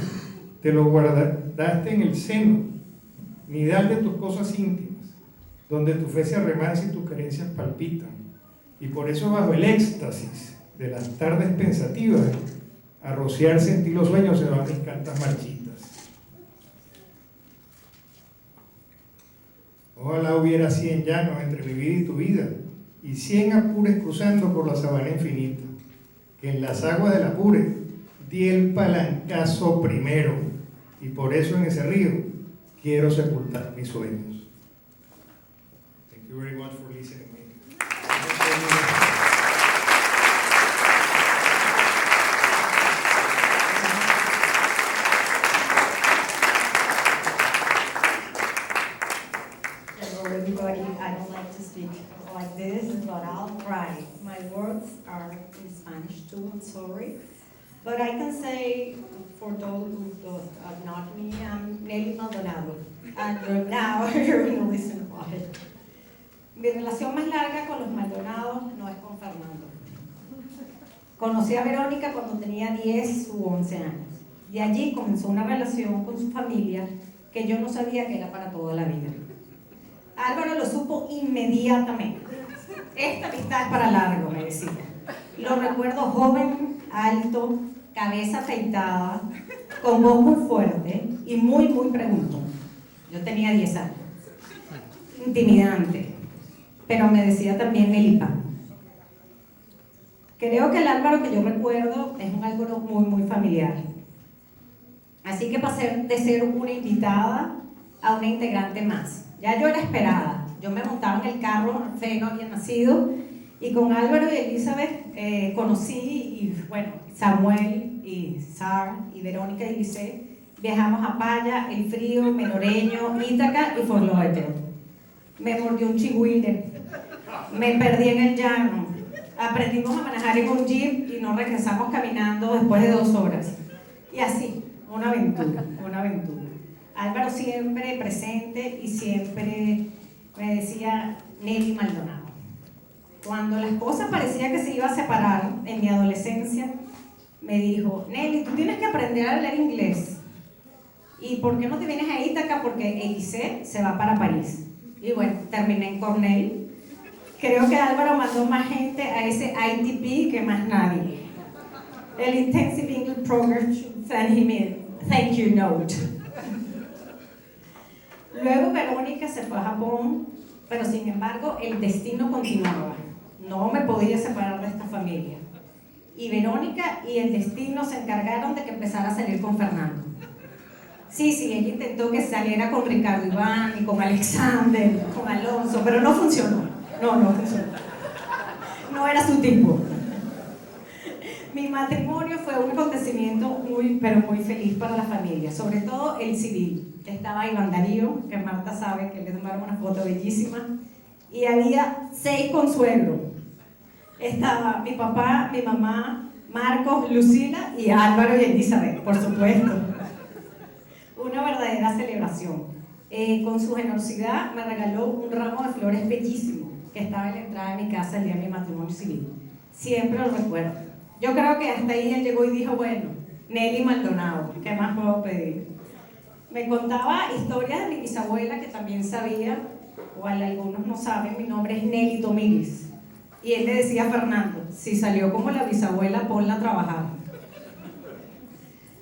te lo guardaste en el seno, nidal de tus cosas íntimas, donde tu fe se arremansa y tus carencias palpitan. Y por eso bajo el éxtasis de las tardes pensativas, a rociarse en ti los sueños se van mis cantas marchitas. Ojalá hubiera 100 llanos entre mi vida y tu vida, y 100 apures cruzando por la sabana infinita, que en las aguas del apure di el palancazo primero, y por eso en ese río quiero sepultar mis sueños. Thank you very much for listening to me. Hello everybody, I don't like to speak like this, but I'll try. My words are in Spanish too, I'm sorry. But I can say, for those who don't know me, I'm Nelly Maldonado. And now you're going to listen about it. Mi relación más larga con los Maldonados no es con Fernando. Conocí a Verónica cuando tenía 10 u 11 años. Y allí comenzó una relación con su familia que yo no sabía que era para toda la vida. Álvaro lo supo inmediatamente. Esta amistad es para largo, me decía. Lo recuerdo joven, alto, cabeza afeitada, con voz muy fuerte y muy preguntón. Yo tenía 10 años. Intimidante, pero me decía también Melipa. Creo que el Álvaro que yo recuerdo es un Álvaro muy familiar. Así que pasé de ser una invitada a una integrante más. Ya yo era esperada. Yo me montaba en el carro, Fe no había nacido, y con Álvaro y Elizabeth conocí, y bueno, Samuel y Sar y Verónica y Lisset, viajamos a Paya, El Frío, Meloreño, Ítaca y Fort Lauderdale. Me mordió un chigüire, me perdí en el llano, aprendimos a manejar en un jeep y nos regresamos caminando después de 2 horas. Y así, una aventura. Álvaro siempre presente y siempre me decía Nelly Maldonado. Cuando las cosas parecía que se iba a separar en mi adolescencia, me dijo, Nelly, tú tienes que aprender a leer inglés. ¿Y por qué no te vienes a Ítaca? Porque Elise se va para París. Y bueno, terminé en Cornell. Creo que Álvaro mandó más gente a ese ITP que más nadie. El Intensive English Program sent him a thank you note. Luego Verónica se fue a Japón, pero sin embargo el destino continuaba. No me podía separar de esta familia. Y Verónica y el destino se encargaron de que empezara a salir con Fernando. Sí, ella intentó que saliera con Ricardo Iván y con Alexander, con Alonso, pero no funcionó. No funcionó. No era su tipo. Mi matrimonio fue un acontecimiento muy feliz para la familia, sobre todo el civil. Estaba Iván Darío, que Marta sabe que le tomaron una foto bellísima, y había 6 consuegros. Estaba mi papá, mi mamá, Marcos, Lucila y Álvaro y Elizabeth, por supuesto. Una verdadera celebración. Con su generosidad me regaló un ramo de flores bellísimo que estaba en la entrada de mi casa el día de mi matrimonio civil. Siempre lo recuerdo. Yo creo que hasta ahí él llegó y dijo, bueno, Nelly Maldonado, ¿qué más puedo pedir? Me contaba historias de mi bisabuela que también sabía, o algunos no saben, mi nombre es Nelly Domínguez. Y él le decía a Fernando, si salió como la bisabuela, ponla a trabajar.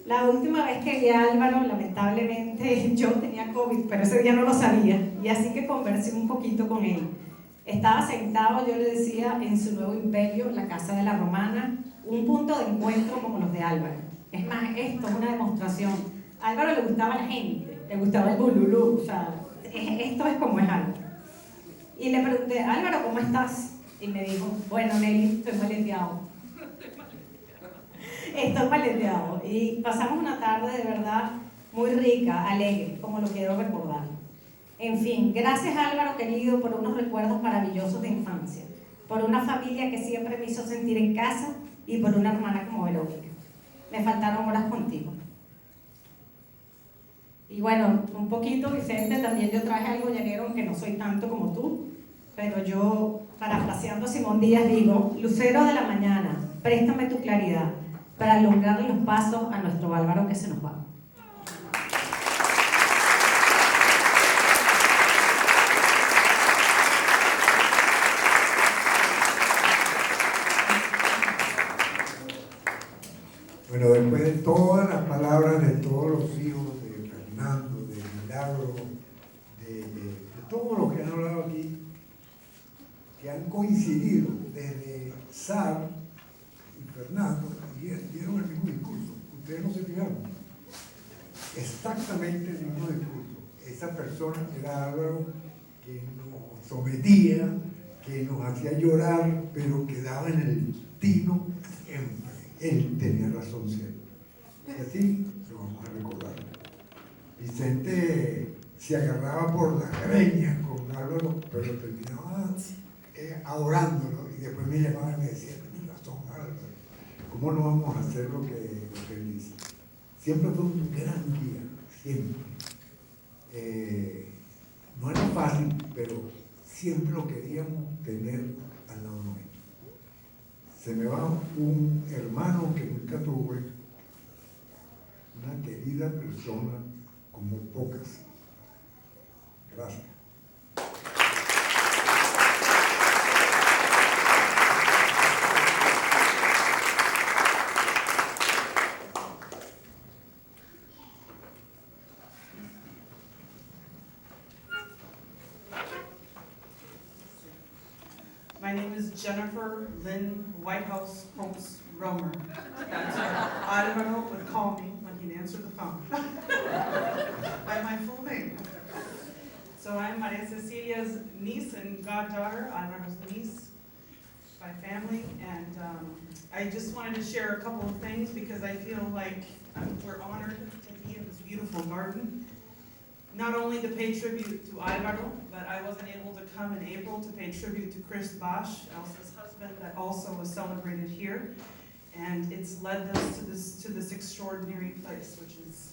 La última vez que vi a Álvaro, lamentablemente, yo tenía COVID, pero ese día no lo sabía, y así que conversé un poquito con él. Estaba sentado, yo le decía, en su nuevo imperio, la Casa de la Romana, un punto de encuentro como los de Álvaro. Es más, esto es una demostración. A Álvaro le gustaba la gente, le gustaba el bululú, o sea, esto es como es Álvaro. Y le pregunté, Álvaro, ¿cómo estás? Y me dijo, bueno, Nelly, estoy maleteado. Estoy maleteado. Y pasamos una tarde de verdad muy rica, alegre, como lo quiero recordar. En fin, gracias Álvaro querido por unos recuerdos maravillosos de infancia, por una familia que siempre me hizo sentir en casa y por una hermana como Verónica. Me faltaron horas contigo. Y bueno, un poquito, Vicente, también yo traje algo llanero, aunque no soy tanto como tú, pero yo, parafraseando a Simón Díaz, digo, lucero de la mañana, préstame tu claridad para alumbrar los pasos a nuestro Álvaro que se nos va. Bueno, después de todas las palabras de todos los hijos de Fernando, de Milagro, de todos los que han hablado aquí, que han coincidido desde Sar y Fernando, y dieron el mismo discurso. Ustedes no se fijaron. Exactamente el mismo discurso. Esa persona era Álvaro, que nos sometía, que nos hacía llorar, pero quedaba en el tino siempre. Él tenía razón siempre. Y así lo vamos a recordar. Vicente se agarraba por las greñas con Álvaro, pero terminaba adorándolo. Y después me llamaba y me decía, tienes razón, Álvaro. ¿Cómo no vamos a hacer lo que él dice? Siempre fue un gran guía, siempre. No era fácil, pero siempre lo queríamos tener al lado nuestro. Se me va un hermano que nunca tuve, una querida persona como pocas. Gracias. My name is Jennifer Lynn Whitehouse Holmes Romer. That's what Alvaro would call me when he'd answer the phone. By my full name. So I'm Maria Cecilia's niece and goddaughter, Alvaro's niece by family, and I just wanted to share a couple of things because I feel like we're honored to be in this beautiful garden. Not only to pay tribute to Alvaro, but I wasn't able to come in April to pay tribute to Chris Bosch, Elsa's husband, that also was celebrated here. And it's led us to this extraordinary place, which is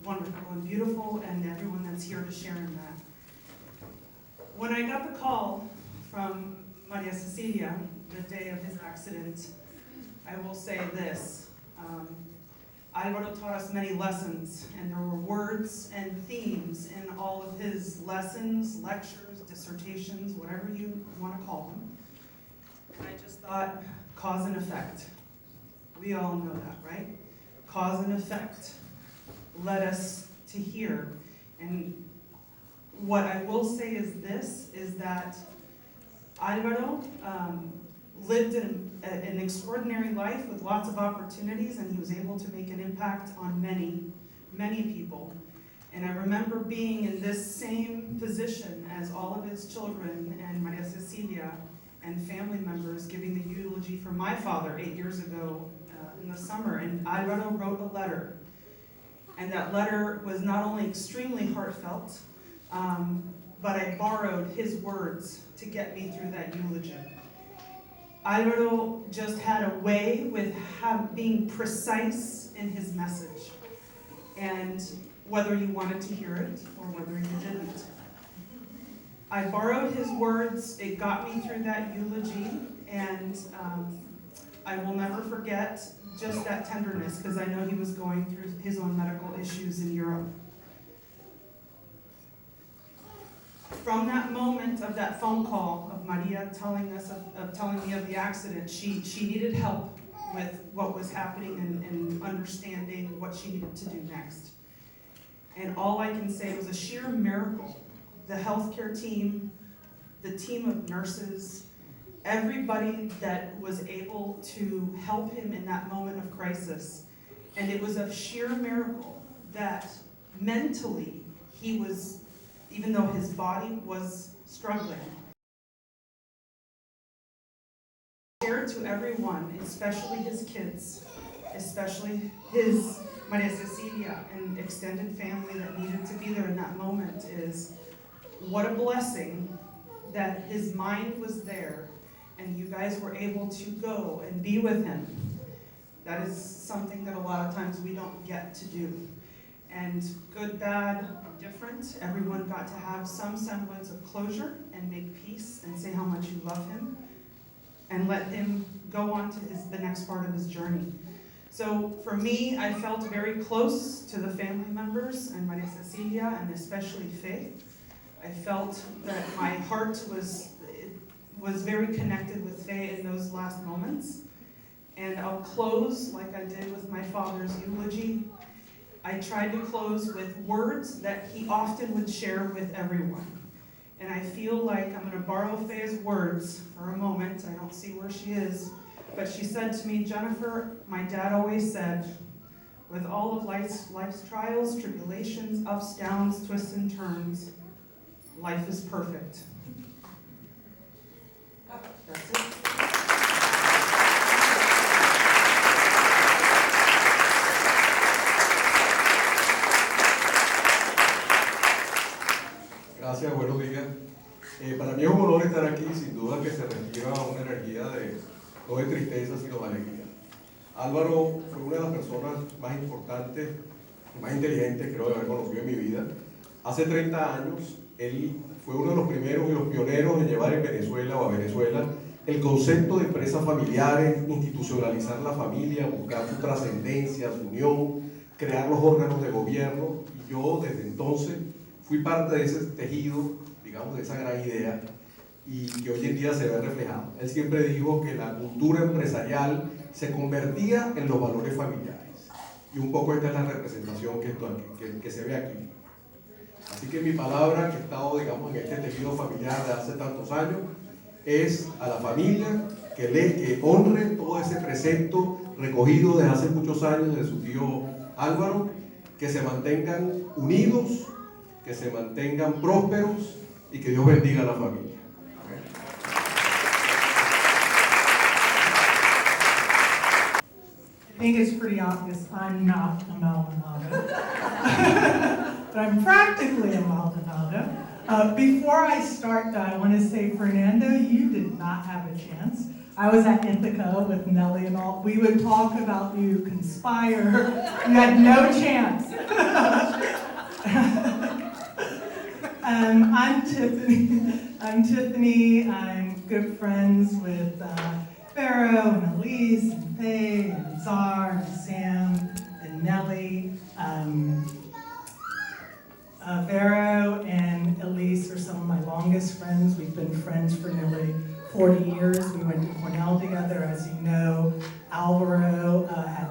wonderful and beautiful, and everyone that's here to share in that. When I got the call from Maria Cecilia the day of his accident, I will say this. Alvaro taught us many lessons, and there were words and themes in all of his lessons, lectures, dissertations, whatever you want to call them. And I just thought, cause and effect. We all know that, right? Cause and effect led us to here. And what I will say is this, is that Alvaro lived an extraordinary life with lots of opportunities, and he was able to make an impact on many, many people. And I remember being in this same position as all of his children and Maria Cecilia and family members giving the eulogy for my father 8 years ago in the summer. And Alvaro wrote a letter. And that letter was not only extremely heartfelt, but I borrowed his words to get me through that eulogy. Alvaro just had a way with being precise in his message. And whether you wanted to hear it or whether you didn't. I borrowed his words, it got me through that eulogy, and I will never forget just that tenderness, because I know he was going through his own medical issues in Europe. From that moment of that phone call of Maria telling me of the accident, she needed help with what was happening and understanding what she needed to do next. And all I can say was a sheer miracle. The healthcare team, the team of nurses, everybody that was able to help him in that moment of crisis. And it was a sheer miracle that mentally he was, even though his body was struggling, shared to everyone, especially his kids, especially his Maria Cecilia and extended family that needed to be there in that moment, is what a blessing that his mind was there and you guys were able to go and be with him. That is something that a lot of times we don't get to do. And good, bad, different, everyone got to have some semblance of closure and make peace and say how much you love him and let him go on to the next part of his journey. So for me, I felt very close to the family members and Maria Cecilia and especially Faith. I felt that my heart was very connected with Faye in those last moments. And I'll close like I did with my father's eulogy. I tried to close with words that he often would share with everyone. And I feel like I'm going to borrow Faye's words for a moment. I don't see where she is. But she said to me, Jennifer, my dad always said, with all of life's trials, tribulations, ups, downs, twists, and turns, life is perfect. That's it. Gracias, buenos días. Para mí es un honor estar aquí, sin duda que se respira una energía no de tristeza, sino de alegría. Álvaro fue una de las personas más importantes y más inteligentes que creo de haber conocido en mi vida. Hace 30 años, él fue uno de los primeros y los pioneros en llevar en Venezuela o a Venezuela el concepto de empresas familiares, institucionalizar la familia, buscar su trascendencia, su unión, crear los órganos de gobierno. Y yo desde entonces fui parte de ese tejido, digamos, de esa gran idea, y que hoy en día se ve reflejado. Él siempre dijo que la cultura empresarial se convertía en los valores familiares. Y un poco esta es la representación que se ve aquí. Así que mi palabra, que he estado, digamos, en este tejido familiar de hace tantos años, es a la familia que honre todo ese precepto recogido desde hace muchos años de su tío Álvaro, que se mantengan unidos, que se mantengan prósperos y que Dios bendiga a la familia. I think it's pretty obvious I'm not a Maldonado, but I'm practically a Maldonado. Before I start, I want to say, Fernando, you did not have a chance. I was at Ithaca with Nellie and all. We would talk about you, conspire. You had no chance. I'm Tiffany. I'm good friends with Pharaoh and Elise and Faye and Czar and Sam and Nellie. Pharaoh and Elise are some of my longest friends. We've been friends for nearly 40 years. We went to Cornell together, as you know. Alvaro had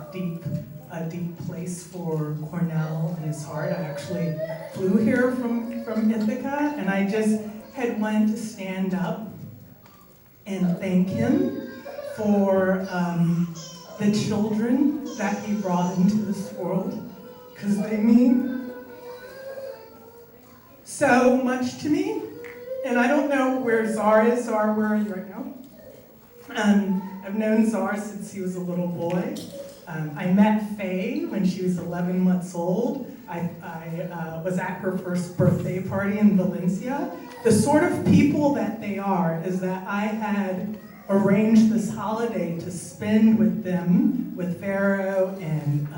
a deep place for Cornell in his heart. I actually flew here from Ithaca, and I just had wanted to stand up and thank him for the children that he brought into this world, because they mean so much to me. And I don't know where Czar is. Czar, where are you right now? I've known Czar since he was a little boy. I met Faye when she was 11 months old. I was at her first birthday party in Valencia. The sort of people that they are is that I had arranged this holiday to spend with them, with Pharaoh and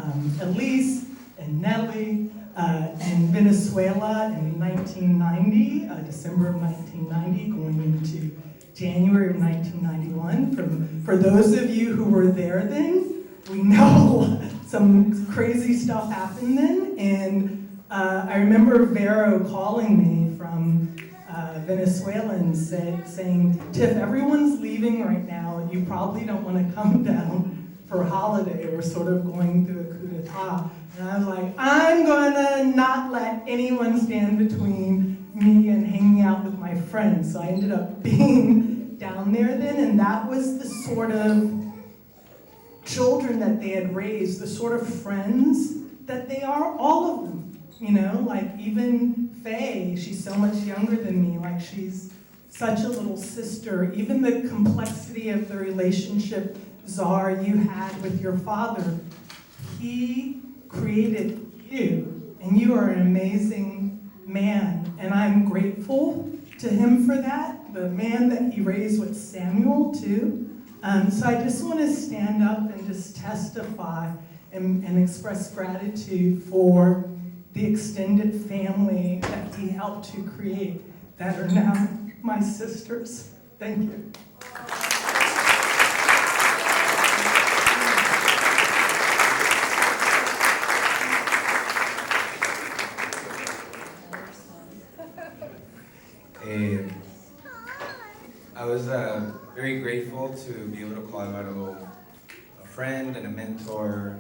Elise and Nellie, in Venezuela in 1990, December of 1990, going into January of 1991. For those of you who were there then, we know some crazy stuff happened then. And I remember Vero calling me from Venezuela and saying, Tiff, everyone's leaving right now. You probably don't want to come down for a holiday. We're sort of going through a coup d'etat. And I was like, I'm gonna not let anyone stand between me and hanging out with my friends. So I ended up being down there then, and that was the sort of children that they had raised, the sort of friends that they are, all of them. You know, like even Faye, she's so much younger than me, like she's such a little sister. Even the complexity of the relationship, Czar, you had with your father, he created you, and you are an amazing man, and I'm grateful to him for that, the man that he raised with Samuel too. So I just want to stand up and just testify and express gratitude for the extended family that he helped to create that are now my sisters. Thank you. I was very grateful to be able to call Alvaro a friend and a mentor.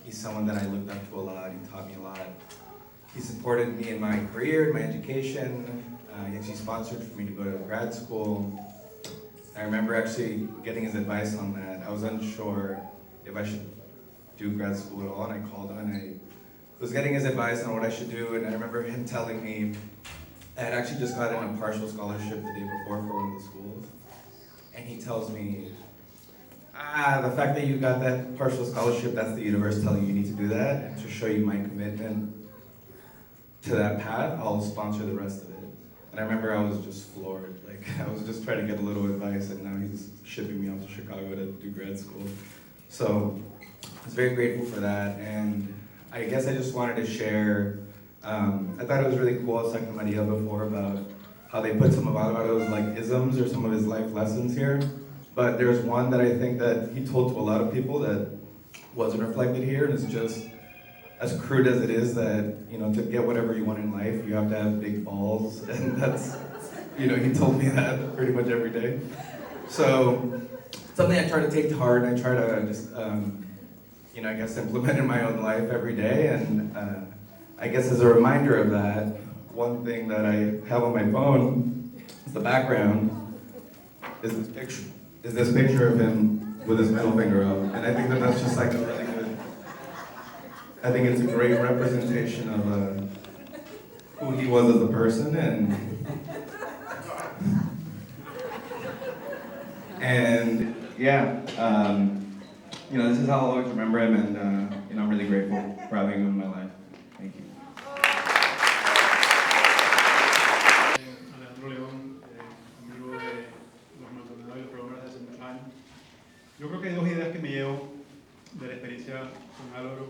He's someone that I looked up to a lot. He taught me a lot. He supported me in my career, in my education. He actually sponsored for me to go to grad school. I remember actually getting his advice on that. I was unsure if I should do grad school at all, and I called him and I was getting his advice on what I should do, and I remember him telling me I had actually just gotten a partial scholarship the day before for one of the schools, and he tells me, the fact that you got that partial scholarship, that's the universe telling you need to do that, and to show you my commitment to that path, I'll sponsor the rest of it. And I remember I was just floored, like I was just trying to get a little advice, and now he's shipping me off to Chicago to do grad school. So I was very grateful for that, and I guess I just wanted to share, I thought it was really cool, I was talking to Maria before about how they put some of Alvaro's like isms or some of his life lessons here. But there's one that I think that he told to a lot of people that wasn't reflected here, and it's just as crude as it is that, you know, to get whatever you want in life, you have to have big balls, and that's, you know, he told me that pretty much every day. So something I try to take to heart, and I try to just, you know, I guess implement in my own life every day, and I guess as a reminder of that, one thing that I have on my phone, is the background, is this picture of him with his middle finger up. And I think that that's just like a really good, I think it's a great representation of who he was as a person, and yeah, you know, this is how I'll always remember him, and you know, I'm really grateful for having him in my life. Thank you. Yo creo que hay dos ideas que me llevo de la experiencia con Álvaro,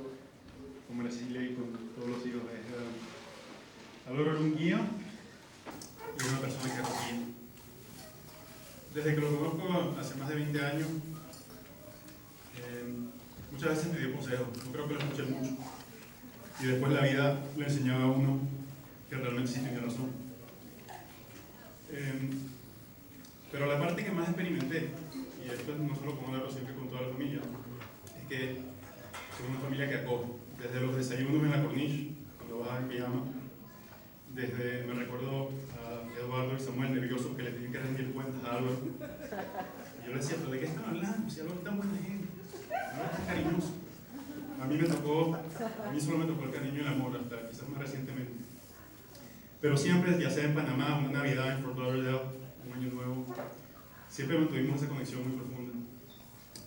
con Cecilia y con todos los hijos. Álvaro era un guía y era una persona que recogía. Desde que lo conozco hace más de 20 años, muchas veces me dio consejos, no creo que lo escuché mucho. Y después la vida le enseñaba a uno que realmente sí tenía razón. Pero la parte que más experimenté, y esto no solo con Álvaro, sino que con toda la familia, es que somos una familia que acoge. Desde los desayunos en la corniche, cuando bajan en pijama, desde, me recuerdo a Eduardo y Samuel nerviosos que le tenían que rendir cuentas a Álvaro. Y yo le decía, ¿pero de qué están hablando? Si Álvaro es tan buena gente, Álvaro es tan cariñoso. A mí solo me tocó el cariño y el amor, hasta quizás más recientemente. Pero siempre, ya sea en Panamá, una Navidad en Fort Lauderdale, un año nuevo, siempre mantuvimos esa conexión muy profunda.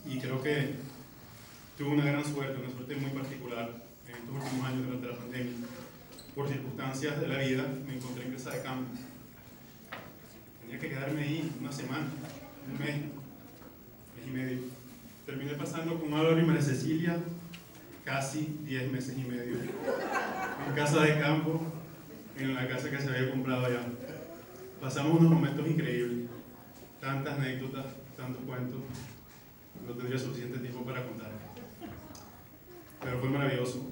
Y creo que tuve una gran suerte, una suerte muy particular en estos últimos años durante la pandemia. Por circunstancias de la vida, me encontré en casa de cambio. Tenía que quedarme ahí una semana, un mes y medio. Terminé pasando con Álvaro y María Cecilia casi 10 meses y medio en casa de campo, en la casa que se había comprado allá. Pasamos unos momentos increíbles, tantas anécdotas, tantos cuentos, no tendría suficiente tiempo para contar. Pero fue maravilloso,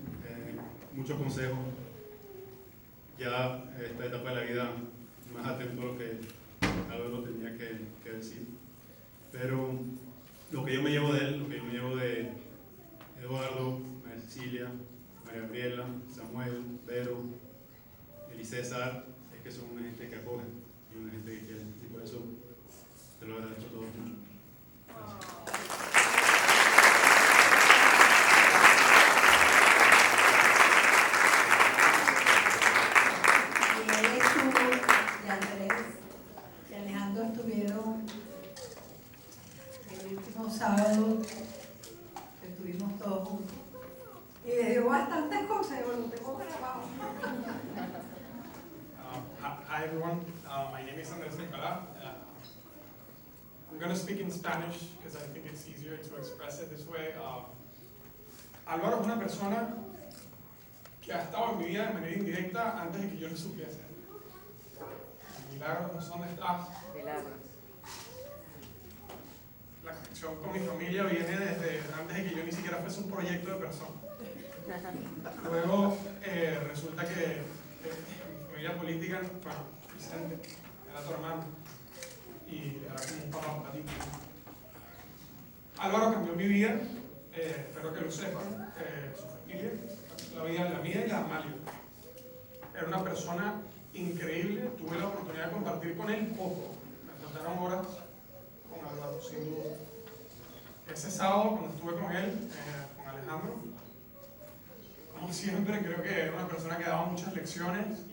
muchos consejos, ya esta etapa de la vida más atento a lo que Alvaro tenía que decir. Pero lo que yo me llevo de él, lo que yo me llevo de Eduardo, María Cecilia, María Gabriela, Samuel, Vero, Eli César, es que son una gente que acoge y una gente que quiere, y por eso te lo agradezco a todos mucho. Y Andrés y Alejandro estuvieron el último sábado, estuvimos todos juntos. Y le dio bastantes consejos, lo tengo grabado. Hi everyone, my name is Andrés Nicolá. I'm going to speak in Spanish because I think it's easier to express it this way. Álvaro es una persona que ha estado en mi vida de manera indirecta antes de que yo lo supiese. Milagros no son detrás. La conexión con mi familia viene desde antes de que yo ni siquiera fuese un proyecto de persona. Luego resulta que mi familia política, bueno, Vicente, era tu hermano y era como un papá para ti. Álvaro cambió mi vida, espero que lo sepan, su familia, la vida, la mía y la de Amalia. Era una persona increíble, tuve la oportunidad de compartir con él poco, me faltaron horas con Álvaro, sin duda. Ese sábado, cuando estuve con él, con Alejandro, como siempre, creo que era una persona que daba muchas lecciones.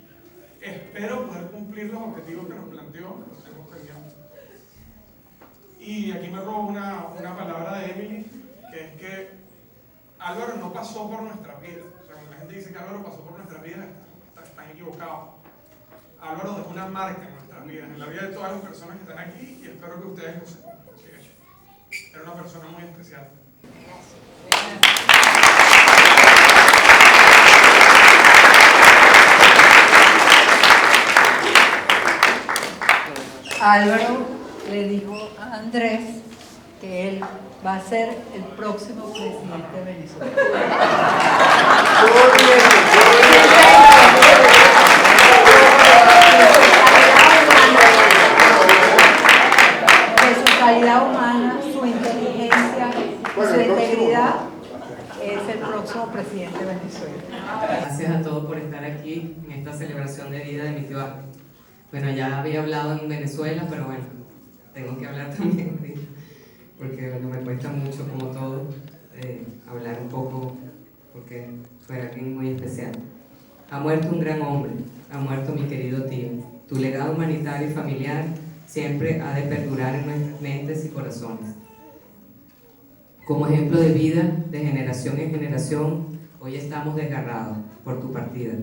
Espero poder cumplir los objetivos que nos planteó, los tenemos pendientes. Y aquí me robo una palabra de Emily, que es que Álvaro no pasó por nuestras vidas. O sea, cuando la gente dice que Álvaro pasó por nuestras vidas, están equivocados. Álvaro dejó una marca en nuestras vidas, en la vida de todas las personas que están aquí, y espero que ustedes lo sepan. Era una persona muy especial. Álvaro le dijo a Andrés que él va a ser el próximo presidente de Venezuela. De su calidad humana, su inteligencia y su integridad, es el próximo presidente de Venezuela. Gracias a todos por estar aquí en esta celebración de vida de mi tío Álvaro. Bueno, ya había hablado en Venezuela, pero bueno, tengo que hablar también ahorita, porque bueno, me cuesta mucho, como todo, hablar un poco, porque fue alguien muy especial. Ha muerto un gran hombre, ha muerto mi querido tío. Tu legado humanitario y familiar siempre ha de perdurar en nuestras mentes y corazones. Como ejemplo de vida, de generación en generación, hoy estamos desgarrados por tu partida,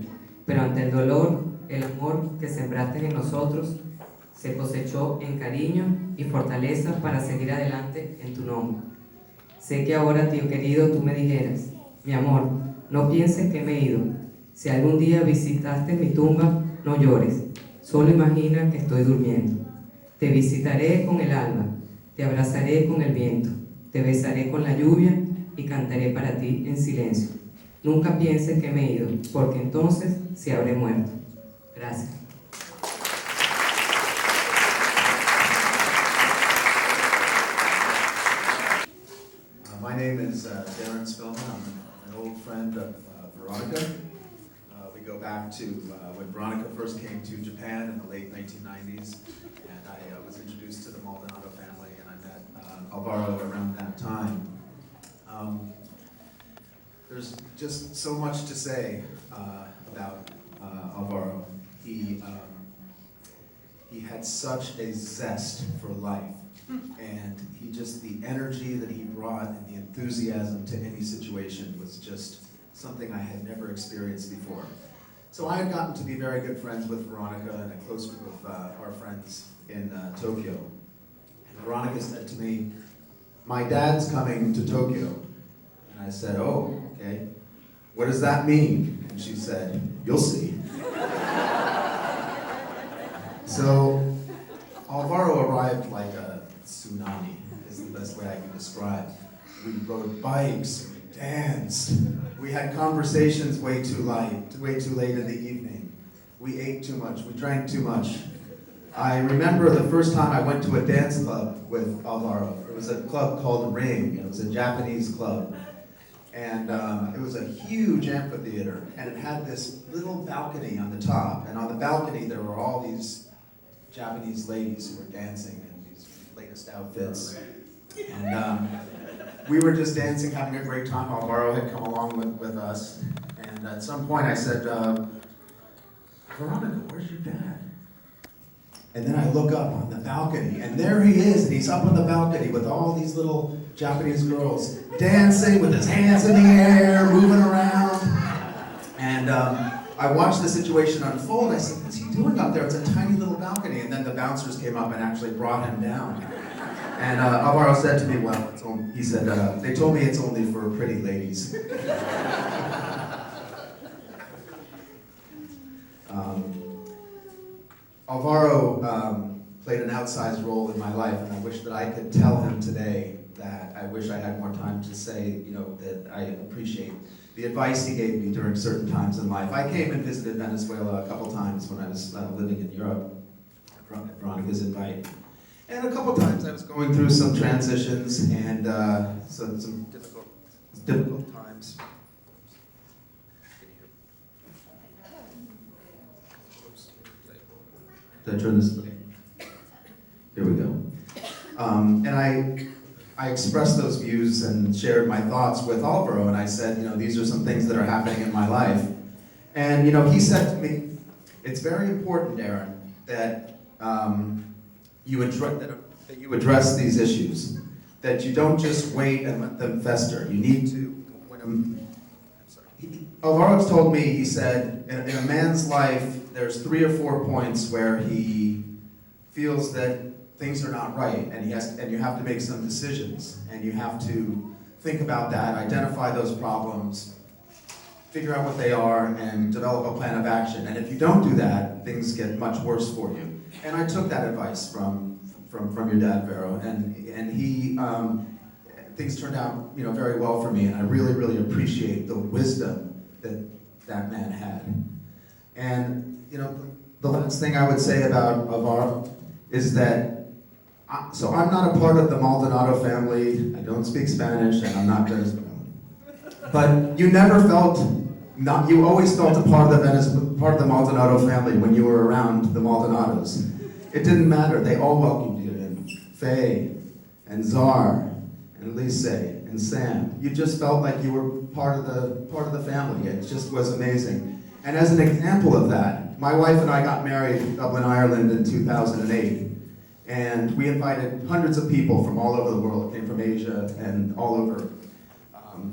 pero ante el dolor, el amor que sembraste en nosotros se cosechó en cariño y fortaleza para seguir adelante en tu nombre. Sé que ahora, tío querido, tú me dijeras, mi amor, no pienses que me he ido. Si algún día visitaste mi tumba, no llores, solo imagina que estoy durmiendo. Te visitaré con el alba, te abrazaré con el viento, te besaré con la lluvia y cantaré para ti en silencio. Nunca pienses que me he ido, porque entonces se habré muerto. Gracias. My name is Darren Spillman. I'm an old friend of Veronica. We go back to when Veronica first came to Japan in the late 1990s, and I was introduced to the Maldonado family, and I met Alvaro around that time. There's just so much to say about Alvaro. He had such a zest for life, and the energy that he brought and the enthusiasm to any situation was just something I had never experienced before. So I had gotten to be very good friends with Veronica and a close group of our friends in Tokyo. And Veronica said to me, "My dad's coming to Tokyo." And I said, "Oh, okay? What does that mean? And she said, you'll see. So Alvaro arrived like a tsunami, is the best way I can describe. We rode bikes, we danced, we had conversations way too late in the evening. We ate too much, we drank too much. I remember the first time I went to a dance club with Alvaro. It was a club called Ring, it was a Japanese club. And it was a huge amphitheater, and it had this little balcony on the top, and on the balcony there were all these Japanese ladies who were dancing in these latest outfits. And we were just dancing, having a great time. Alvaro had come along with us. And at some point I said, Veronica, where's your dad? And then I look up on the balcony, and there he is, and he's up on the balcony with all these little Japanese girls dancing with his hands in the air, moving around. And I watched the situation unfold. I said, what's he doing up there? It's a tiny little balcony. And then the bouncers came up and actually brought him down. And Alvaro said to me, well, he said, they told me it's only for pretty ladies. Alvaro played an outsized role in my life, and I wish that I could tell him today that I wish I had more time to say, that I appreciate the advice he gave me during certain times in life. I came and visited Venezuela a couple times when I was living in Europe, at Veronica's invite. And a couple times I was going through some transitions and some difficult times. Did I turn this? Okay. Here we go. And I expressed those views and shared my thoughts with Alvaro, and I said, these are some things that are happening in my life. And, he said to me, it's very important, Darren, that you address these issues, that you don't just wait and let them fester. You need to, Alvaro's told me, he said, in a man's life, there's 3 or 4 points where he feels that things are not right, and you have to make some decisions, and you have to think about that, identify those problems, figure out what they are, and develop a plan of action. And if you don't do that, things get much worse for you. And I took that advice from your dad, Vero, and he things turned out very well for me, and I really, really appreciate the wisdom that man had. And the last thing I would say about Alvaro is that so I'm not a part of the Maldonado family. I don't speak Spanish, and I'm not Venezuelan. But you never felt you always felt a part of the Maldonado family when you were around the Maldonados. It didn't matter. They all welcomed you in. Faye and Czar and Lise and Sam. You just felt like you were part of the family. It just was amazing. And as an example of that, my wife and I got married in Dublin, Ireland in 2008. And we invited hundreds of people from all over the world, came from Asia and all over.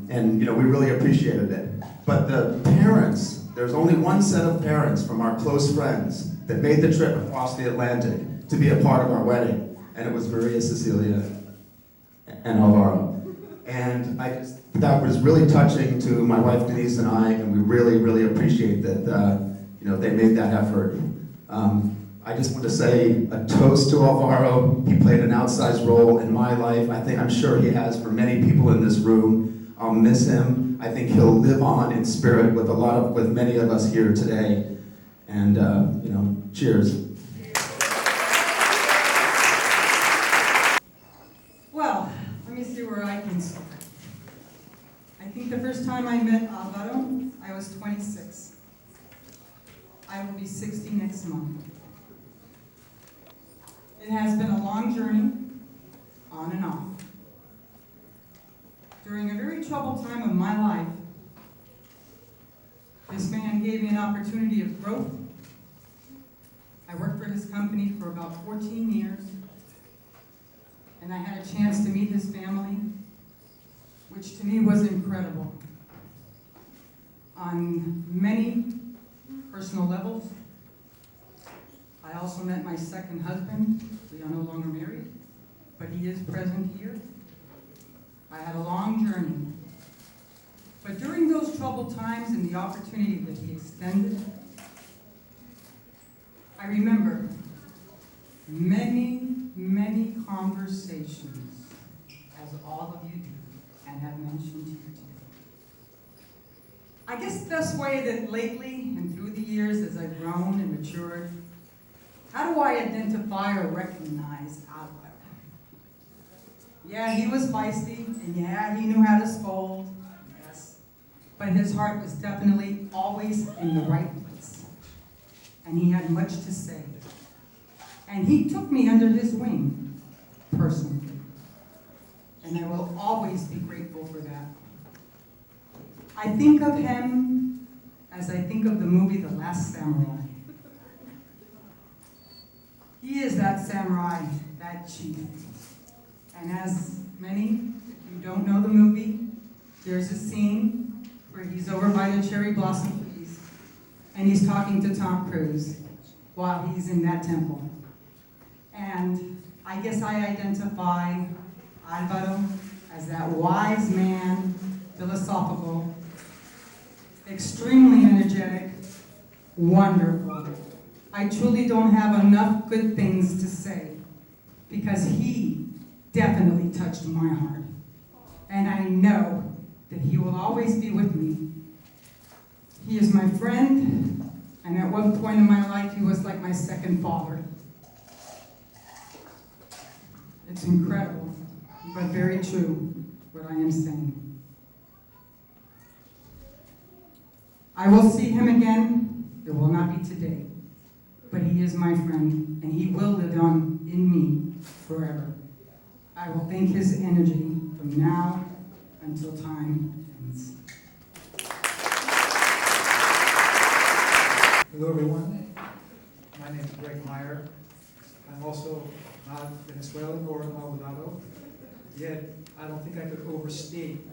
And we really appreciated it. But the parents, there's only one set of parents from our close friends that made the trip across the Atlantic to be a part of our wedding. And it was Maria Cecilia and Alvaro. And that was really touching to my wife Denise and I, and we really, really appreciate that they made that effort. I just want to say a toast to Alvaro. He played an outsized role in my life. I'm sure he has for many people in this room. I'll miss him. I think he'll live on in spirit with many of us here today. And cheers. Well, let me see where I can start. I think the first time I met Alvaro, I was 26. I will be 60 next month. It has been a long journey, on and off. During a very troubled time of my life, this man gave me an opportunity of growth. I worked for his company for about 14 years, and I had a chance to meet his family, which to me was incredible. On many personal levels, I also met my second husband. We are no longer married, but he is present here. I had a long journey. But during those troubled times and the opportunity that he extended, I remember many, many conversations, as all of you do, and have mentioned here today. I guess the best way that lately and through the years as I've grown and matured, how do I identify or recognize Alvaro? Yeah, he was feisty, and yeah, he knew how to scold, yes. But his heart was definitely always in the right place. And he had much to say. And he took me under his wing, personally. And I will always be grateful for that. I think of him as I think of the movie The Last Samurai. He is that samurai, that chief. And as many, if you don't know the movie, there's a scene where he's over by the cherry blossom trees and he's talking to Tom Cruise while he's in that temple. And I guess I identify Alvaro as that wise man, philosophical, extremely energetic, wonderful. I truly don't have enough good things to say because he definitely touched my heart. And I know that he will always be with me. He is my friend, and at one point in my life, he was like my second father. It's incredible, but very true, what I am saying. I will see him again. It will not be today, but he is my friend, and he will live on in me forever. I will thank his energy from now until time ends. Hello, everyone. My name is Greg Meyer. I'm also not Venezuelan or Maldonado, yet I don't think I could overstate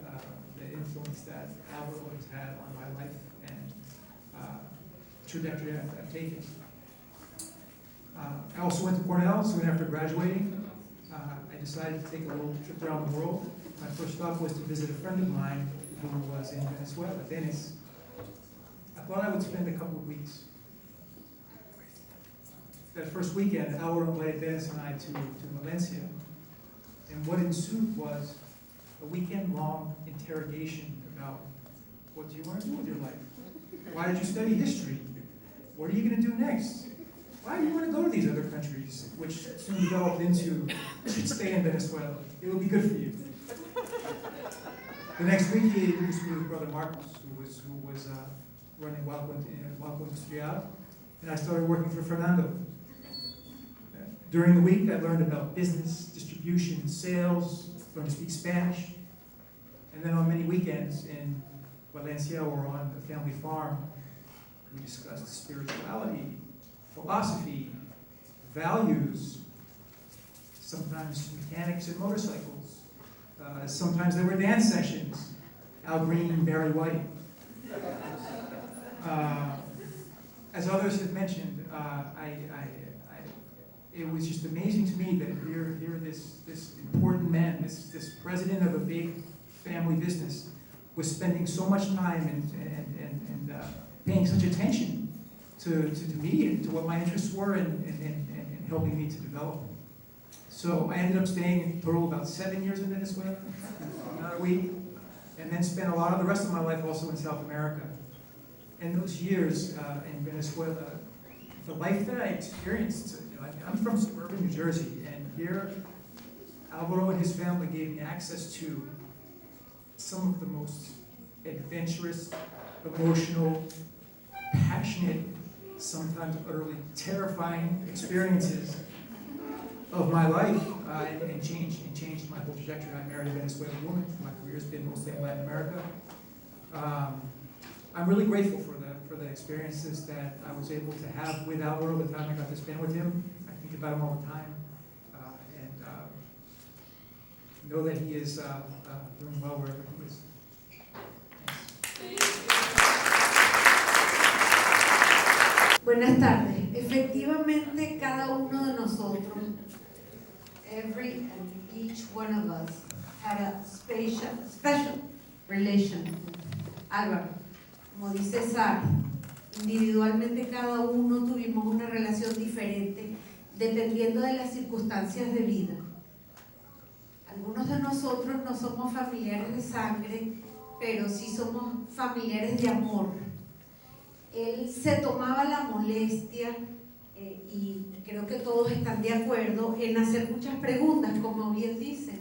the influence that Alvaro has had on my life and trajectory I've taken. I also went to Cornell soon after graduating. I decided to take a little trip around the world. My first stop was to visit a friend of mine who was in Venezuela, Venice. I thought I would spend a couple of weeks. That first weekend, Alvaro invited Dennis and I to Valencia. And what ensued was a weekend-long interrogation about what do you want to do with your life? Why did you study history? What are you going to do next? Why do you want to go to these other countries, which soon developed into, you should stay in Venezuela. It will be good for you. The next week, he introduced me to his brother Marcos, who was running Banco Industrial, and I started working for Fernando. During the week, I learned about business, distribution, sales, learned to speak Spanish, and then on many weekends in Valencia or on the family farm, we discussed spirituality, philosophy, values, sometimes mechanics and motorcycles. Sometimes there were dance sessions, Al Green and Barry White. As others have mentioned, it was just amazing to me that here this important man, this president of a big family business, was spending so much time and paying such attention to me and to what my interests were and helping me to develop. So I ended up staying in total about 7 years in Venezuela, not a week, and then spent a lot of the rest of my life also in South America. And those years in Venezuela, the life that I experienced, I'm from suburban New Jersey, and here Alvaro and his family gave me access to some of the most adventurous, emotional, passionate, sometimes utterly terrifying experiences of my life, and changed my whole trajectory. I married a Venezuelan woman. My career's been mostly in Latin America. I'm really grateful for the experiences that I was able to have with Alvaro, the time I got to spend with him. I think about him all the time, and know that he is doing well wherever he is. Buenas tardes. Efectivamente, cada uno de nosotros, every and each one of us, had a special relation Álvaro, como dice Sara, individualmente cada uno tuvimos una relación diferente dependiendo de las circunstancias de vida. Algunos de nosotros no somos familiares de sangre, pero sí somos familiares de amor. Él se tomaba la molestia, y creo que todos están de acuerdo, en hacer muchas preguntas, como bien dicen,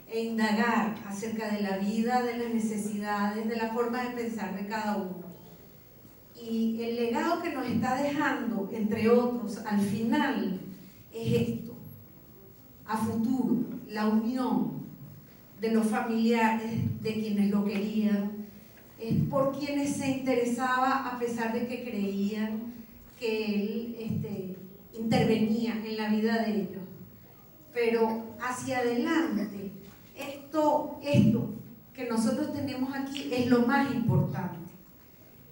e indagar acerca de la vida, de las necesidades, de la forma de pensar de cada uno. Y el legado que nos está dejando, entre otros, al final, es esto: a futuro, la unión de los familiares, de quienes lo querían, es por quienes se interesaba a pesar de que creían que él intervenía en la vida de ellos. Pero hacia adelante, esto que nosotros tenemos aquí es lo más importante.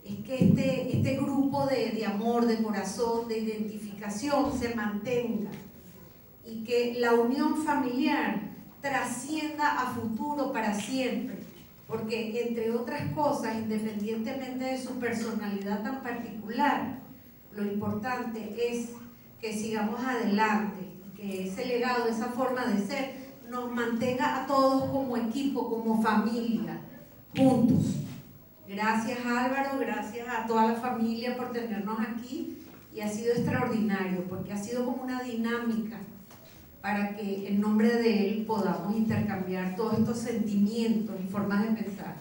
Es que este grupo de amor, de corazón, de identificación se mantenga y que la unión familiar trascienda a futuro para siempre, porque entre otras cosas, independientemente de su personalidad tan particular, lo importante es que sigamos adelante, que ese legado, esa forma de ser, nos mantenga a todos como equipo, como familia, juntos. Gracias Álvaro, gracias a toda la familia por tenernos aquí, y ha sido extraordinario porque ha sido como una dinámica para que en nombre de él podamos intercambiar todos estos sentimientos y formas de pensar.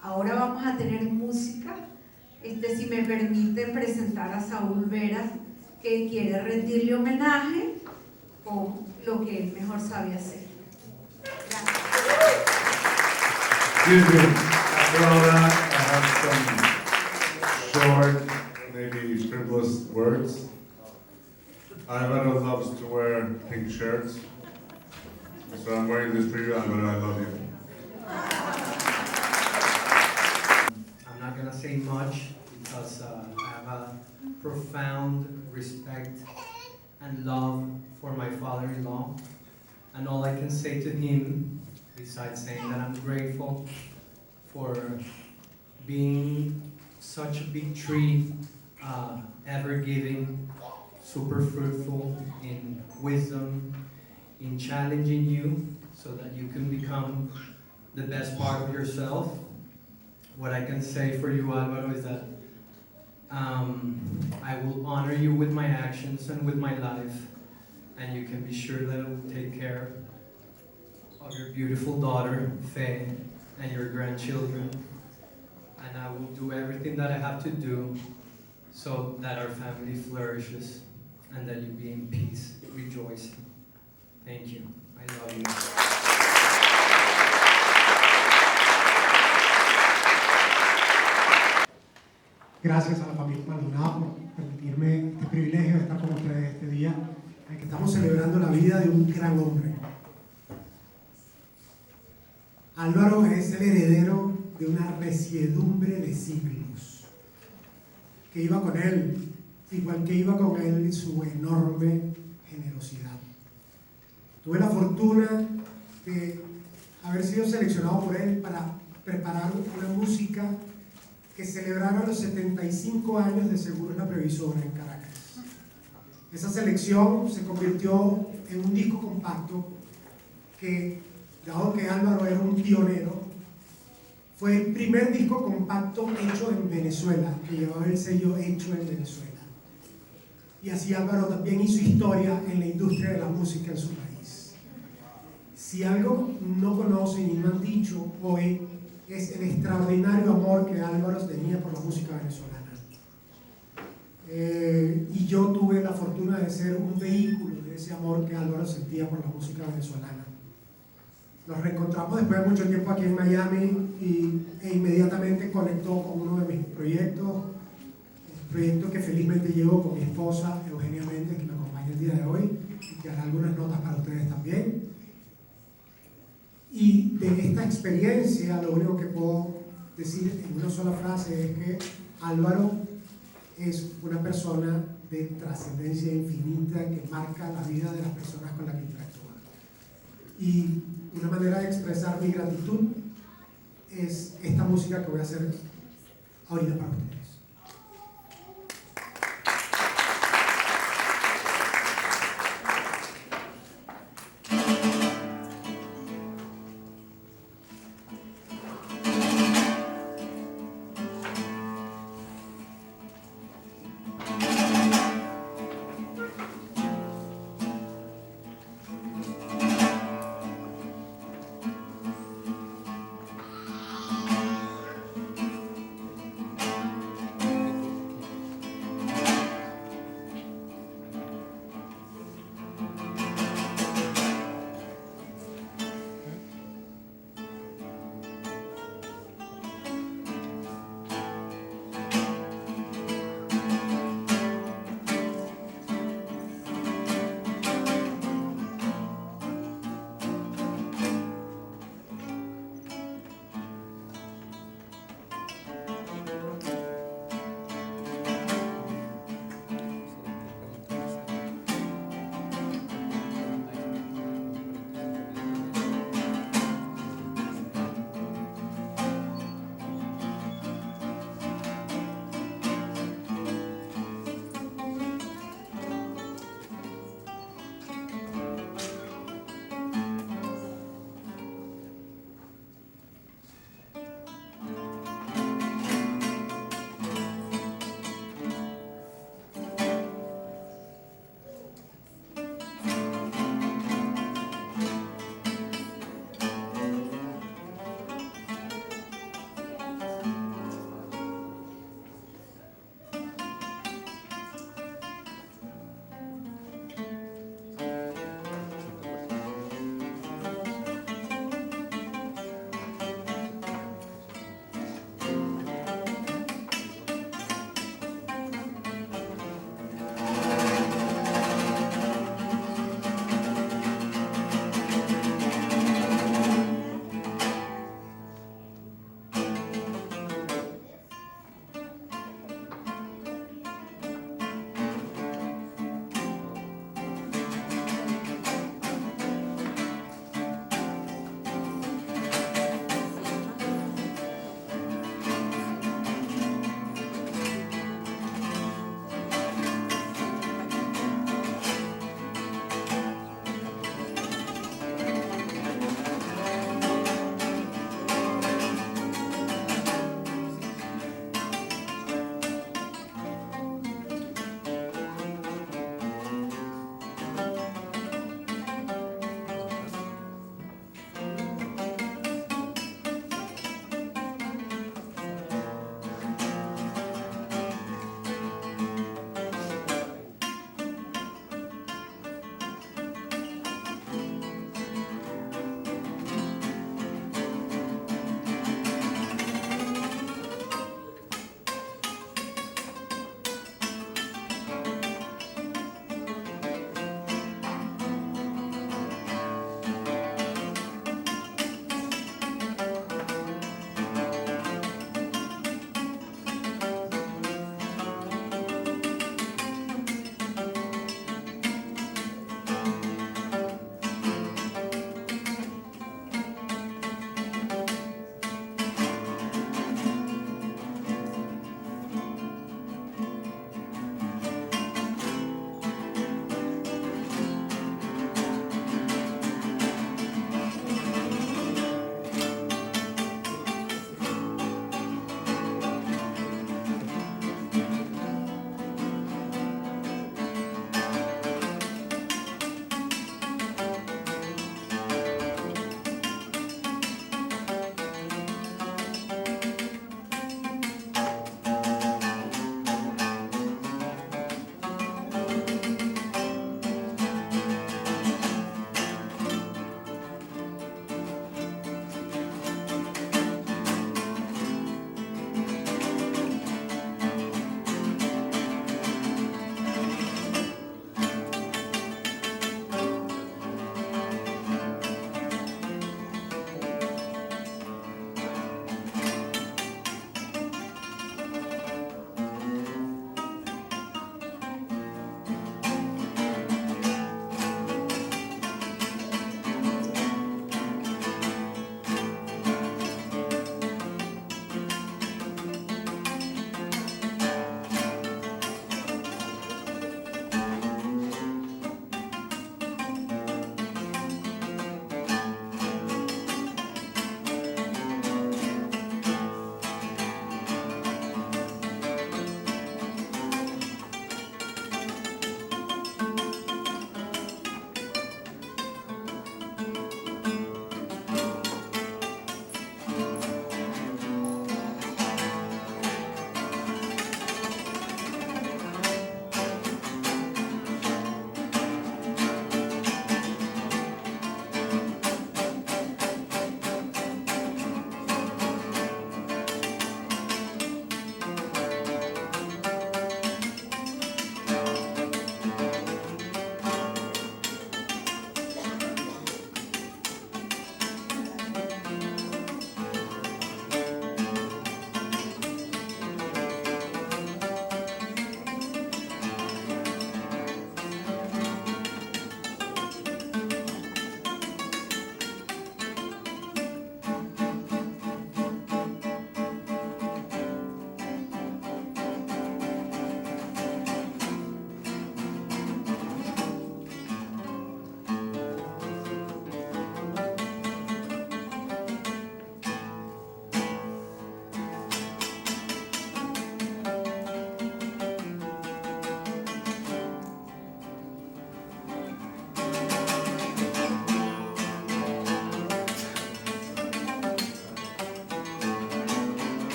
Ahora vamos a tener música, si me permite presentar a Saúl Veras, que quiere rendirle homenaje con lo que él mejor sabe hacer. Gracias. After all that, I have some short, maybe frivolous words. Alvaro loves to wear pink shirts, so I'm wearing this for you, Alvaro, I love you. I'm not going to say much because I have a profound respect and love for my father-in-law, and all I can say to him, besides saying that I'm grateful for being such a big tree, ever giving, super fruitful in wisdom, in challenging you so that you can become the best part of yourself. What I can say for you, Alvaro, is that I will honor you with my actions and with my life, and you can be sure that I will take care of your beautiful daughter, Faye, and your grandchildren, and I will do everything that I have to do so that our family flourishes and that you be in peace, rejoicing. Thank you. I love you. Gracias a la familia Maldonado por permitirme este privilegio de estar con ustedes este día en que estamos celebrando la vida de un gran hombre. Álvaro es el heredero de una resiedumbre de siglos que iba con él, igual que iba con él su enorme generosidad. Tuve la fortuna de haber sido seleccionado por él para preparar una música que celebrara los 75 años de Seguros La Previsora en Caracas. Esa selección se convirtió en un disco compacto que, dado que Álvaro era un pionero, fue el primer disco compacto hecho en Venezuela, que llevaba el sello Hecho en Venezuela. Y así Álvaro también hizo historia en la industria de la música en su país. Si algo no conocen y no han dicho hoy, es el extraordinario amor que Álvaro tenía por la música venezolana. Y yo tuve la fortuna de ser un vehículo de ese amor que Álvaro sentía por la música venezolana. Nos reencontramos después de mucho tiempo aquí en Miami e inmediatamente conectó con uno de mis proyectos, el proyecto que felizmente llevo con mi esposa Eugenia Méndez, que me acompaña el día de hoy y que hará algunas notas para ustedes también. Y de esta experiencia lo único que puedo decir en una sola frase es que Álvaro es una persona de trascendencia infinita que marca la vida de las personas con las que interactúa. Y una manera de expresar mi gratitud es esta música que voy a hacer ahorita para ustedes.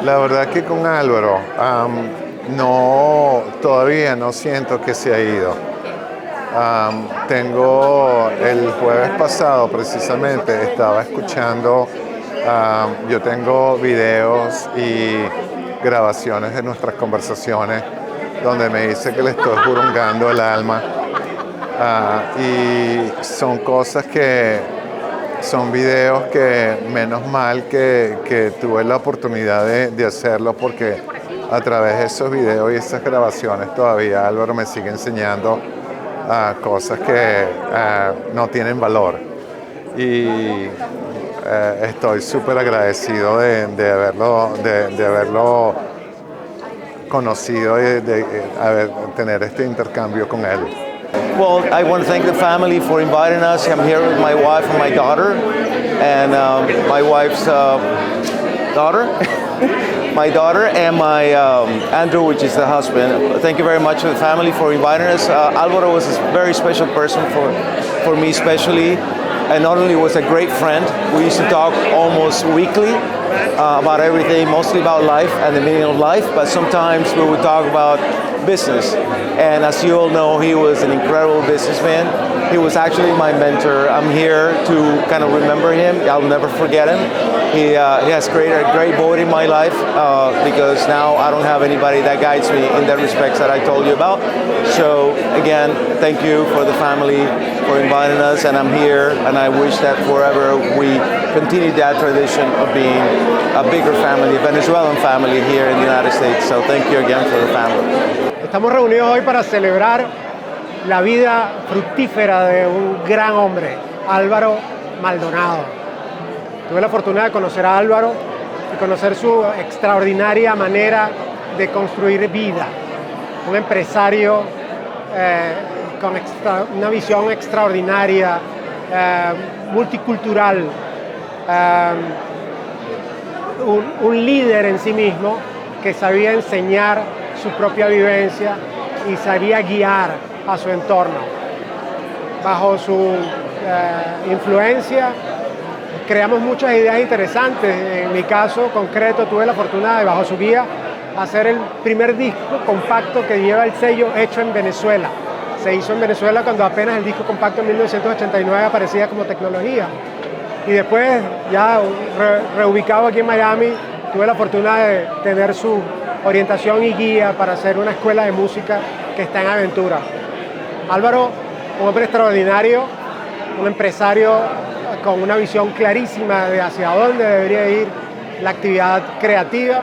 La verdad que con Álvaro todavía no siento que se ha ido. El jueves pasado precisamente estaba escuchando, yo tengo videos y grabaciones de nuestras conversaciones donde me dice que le estoy jurungando el alma, y son cosas son videos que menos mal que tuve la oportunidad de hacerlo, porque a través de esos videos y esas grabaciones todavía Álvaro me sigue enseñando cosas que no tienen valor. Y estoy súper agradecido de haberlo conocido y de tener este intercambio con él. Well, I want to thank the family for inviting us. I'm here with my wife and my daughter, and my wife's daughter, my daughter, and my Andrew, which is the husband. Thank you very much to the family for inviting us. Alvaro was a very special person for me, especially, and not only was a great friend. We used to talk almost weekly about everything, mostly about life and the meaning of life, but sometimes we would talk about business. And as you all know, he was an incredible businessman. He was actually my mentor. I'm here to kind of remember him. I'll never forget him. He has created a great void in my life because now I don't have anybody that guides me in the respects that I told you about. So again, thank you for the family for inviting us, and I'm here, and I wish that forever we continue that tradition of being a bigger family, a Venezuelan family here in the United States. So thank you again for the family. Estamos reunidos hoy para celebrar la vida fructífera de un gran hombre, Alvaro Maldonado. Tuve la fortuna de conocer a Álvaro y conocer su extraordinaria manera de construir vida. Un empresario con una visión extraordinaria, multicultural, un líder en sí mismo que sabía enseñar su propia vivencia y sabía guiar a su entorno. Bajo su influencia creamos muchas ideas interesantes. En mi caso concreto tuve la fortuna de, bajo su guía, hacer el primer disco compacto que lleva el sello Hecho en Venezuela. Se hizo en Venezuela cuando apenas el disco compacto en 1989 aparecía como tecnología. Y después, ya reubicado aquí en Miami, tuve la fortuna de tener su orientación y guía para hacer una escuela de música que está en aventura. Álvaro, un hombre extraordinario, un empresario con una visión clarísima de hacia dónde debería ir la actividad creativa.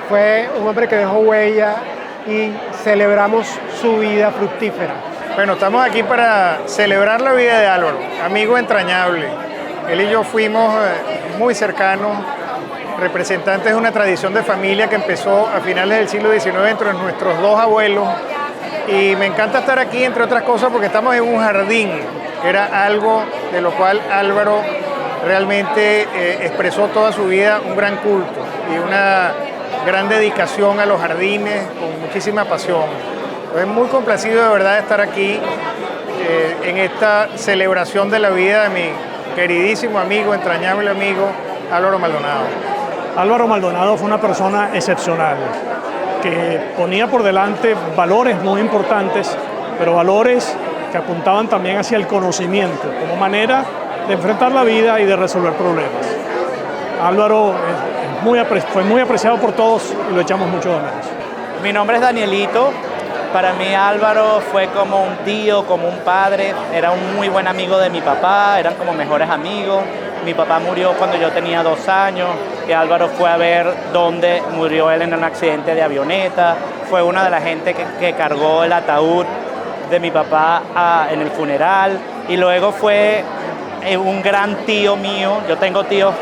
Fue un hombre que dejó huella y celebramos su vida fructífera. Bueno, estamos aquí para celebrar la vida de Álvaro, amigo entrañable. Él y yo fuimos muy cercanos, representantes de una tradición de familia que empezó a finales del siglo XIX entre nuestros dos abuelos. Y me encanta estar aquí, entre otras cosas, porque estamos en un jardín, que era algo de lo cual Álvaro realmente expresó toda su vida un gran culto y una gran dedicación a los jardines, con muchísima pasión. Estoy muy complacido de verdad de estar aquí en esta celebración de la vida de mi queridísimo amigo, entrañable amigo, Alvaro Maldonado. Alvaro Maldonado fue una persona excepcional, que ponía por delante valores muy importantes, pero valores que apuntaban también hacia el conocimiento, como manera de enfrentar la vida y de resolver problemas. Álvaro fue muy apreciado por todos y lo echamos mucho de menos. Mi nombre es Danielito. Para mí Álvaro fue como un tío, como un padre. Era un muy buen amigo de mi papá, eran como mejores amigos. Mi papá murió cuando yo tenía 2 años y Álvaro fue a ver dónde murió él en un accidente de avioneta. Fue una de las gente que cargó el ataúd de mi papá en el funeral. Y luego fue un gran tío mío. Yo tengo tíos,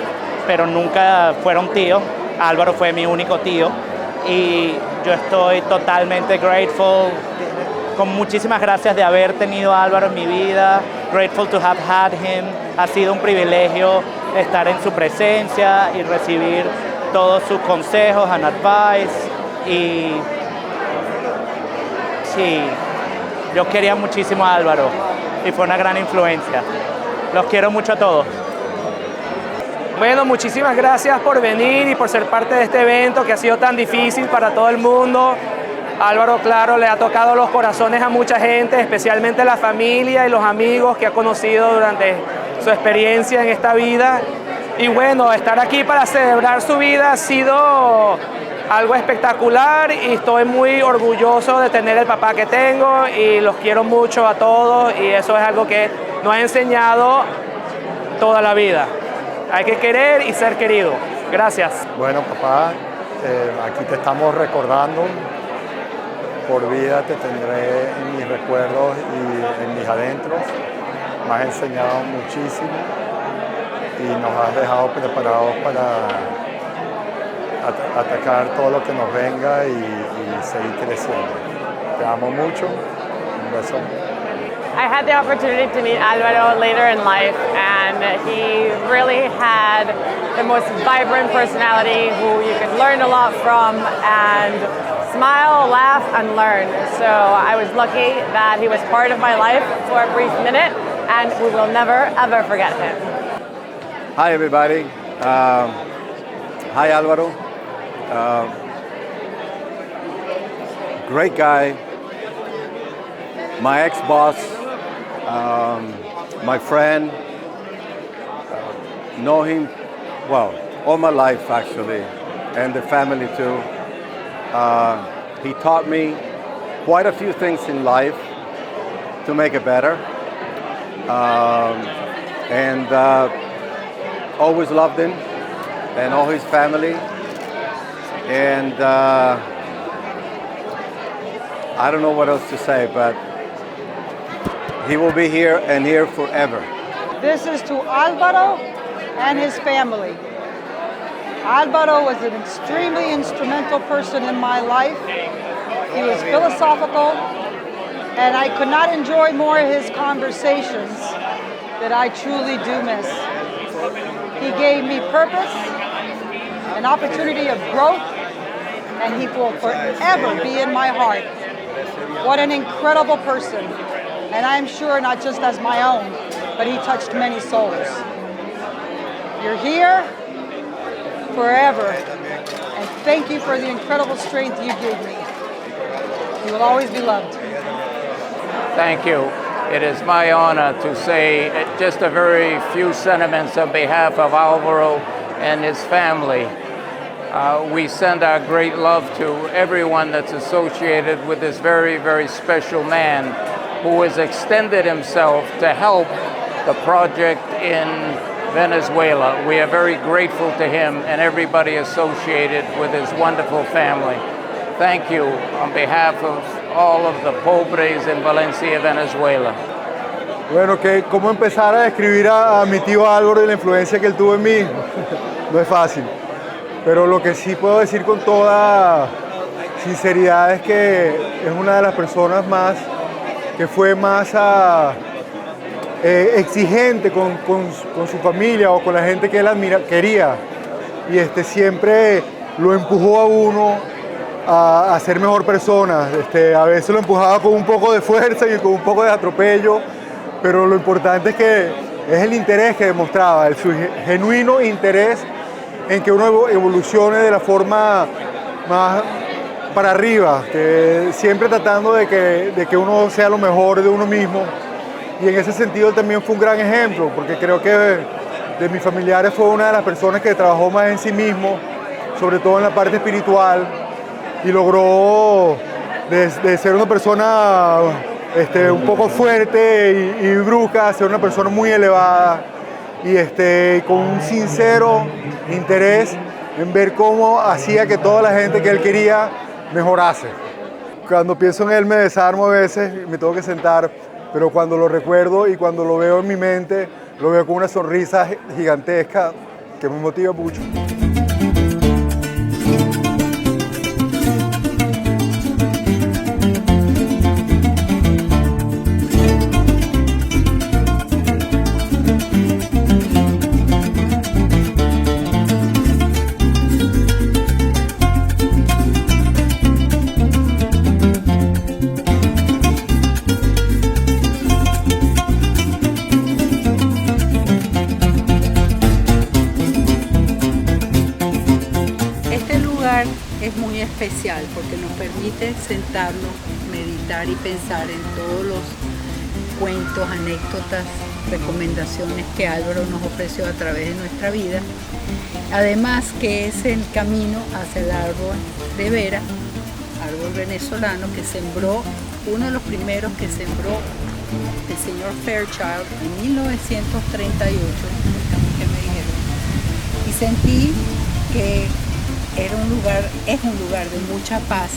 pero nunca fueron tíos. Álvaro fue mi único tío. Y yo estoy totalmente grateful, con muchísimas gracias de haber tenido a Álvaro en mi vida. Grateful to have had him. Ha sido un privilegio estar en su presencia y recibir todos sus consejos and advice. Y sí, yo quería muchísimo a Álvaro y fue una gran influencia. Los quiero mucho a todos. Bueno, muchísimas gracias por venir y por ser parte de este evento que ha sido tan difícil para todo el mundo. Álvaro, claro, le ha tocado los corazones a mucha gente, especialmente la familia y los amigos que ha conocido durante su experiencia en esta vida. Y bueno, estar aquí para celebrar su vida ha sido algo espectacular y estoy muy orgulloso de tener el papá que tengo y los quiero mucho a todos y eso es algo que nos ha enseñado toda la vida. Hay que querer y ser querido. Gracias. Bueno, papá, aquí te estamos recordando. Por vida te tendré en mis recuerdos y en mis adentros. Me has enseñado muchísimo y nos has dejado preparados para atacar todo lo que nos venga y seguir creciendo. Te amo mucho. Un beso. I had the opportunity to meet Alvaro later in life, and he really had the most vibrant personality who you could learn a lot from and smile, laugh, and learn. So I was lucky that he was part of my life for a brief minute, and we will never, ever forget him. Hi, everybody. Hi, Alvaro. Great guy. My ex-boss. My friend, know him well all my life actually, and the family too. He taught me quite a few things in life to make it better, and always loved him and all his family, and I don't know what else to say, but he will be here and here forever. This is to Alvaro and his family. Alvaro was an extremely instrumental person in my life. He was philosophical, and I could not enjoy more of his conversations that I truly do miss. He gave me purpose, an opportunity of growth, and he will forever be in my heart. What an incredible person. And I'm sure not just as my own, but he touched many souls. You're here forever, and thank you for the incredible strength you gave me. You will always be loved. Thank you. It is my honor to say just a very few sentiments on behalf of Alvaro and his family. We send our great love to everyone that's associated with this very, very special man who has extended himself to help the project in Venezuela. We are very grateful to him and everybody associated with his wonderful family. Thank you on behalf of all of the pobres in Valencia, Venezuela. Bueno, ¿cómo empezar a describir a mi tío Álvaro y la influencia que él tuvo en mí? No es fácil. Pero lo que sí puedo decir con toda sinceridad es que es una de las personas que fue más exigente con su familia o con la gente que él quería. Y siempre lo empujó a uno a ser mejor persona. A veces lo empujaba con un poco de fuerza y con un poco de atropello, pero lo importante es que es el interés que demostraba, su genuino interés en que uno evolucione de la forma más para arriba, que siempre tratando de que uno sea lo mejor de uno mismo. Y en ese sentido también fue un gran ejemplo, porque creo que de mis familiares fue una de las personas que trabajó más en sí mismo, sobre todo en la parte espiritual, y logró de ser una persona un poco fuerte y brusca, ser una persona muy elevada y con un sincero interés en ver cómo hacía que toda la gente que él quería mejorase. Cuando pienso en él me desarmo a veces, me tengo que sentar, pero cuando lo recuerdo y cuando lo veo en mi mente, lo veo con una sonrisa gigantesca que me motiva mucho. especial porque nos permite sentarnos, meditar y pensar en todos los cuentos, anécdotas, recomendaciones que Álvaro nos ofreció a través de nuestra vida. Además que es el camino hacia el árbol de vera, árbol venezolano que sembró, uno de los primeros que sembró el señor Fairchild en 1938, que me dijeron. Y sentí que era un lugar, es un lugar de mucha paz,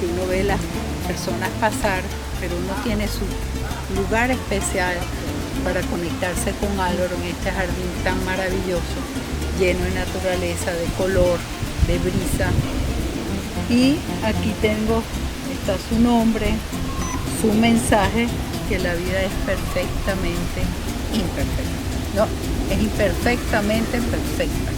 que uno ve las personas pasar, pero uno tiene su lugar especial para conectarse con Álvaro en este jardín tan maravilloso, lleno de naturaleza, de color, de brisa. Y aquí está su nombre, su mensaje, que la vida es perfectamente imperfecta. No, es imperfectamente perfecta.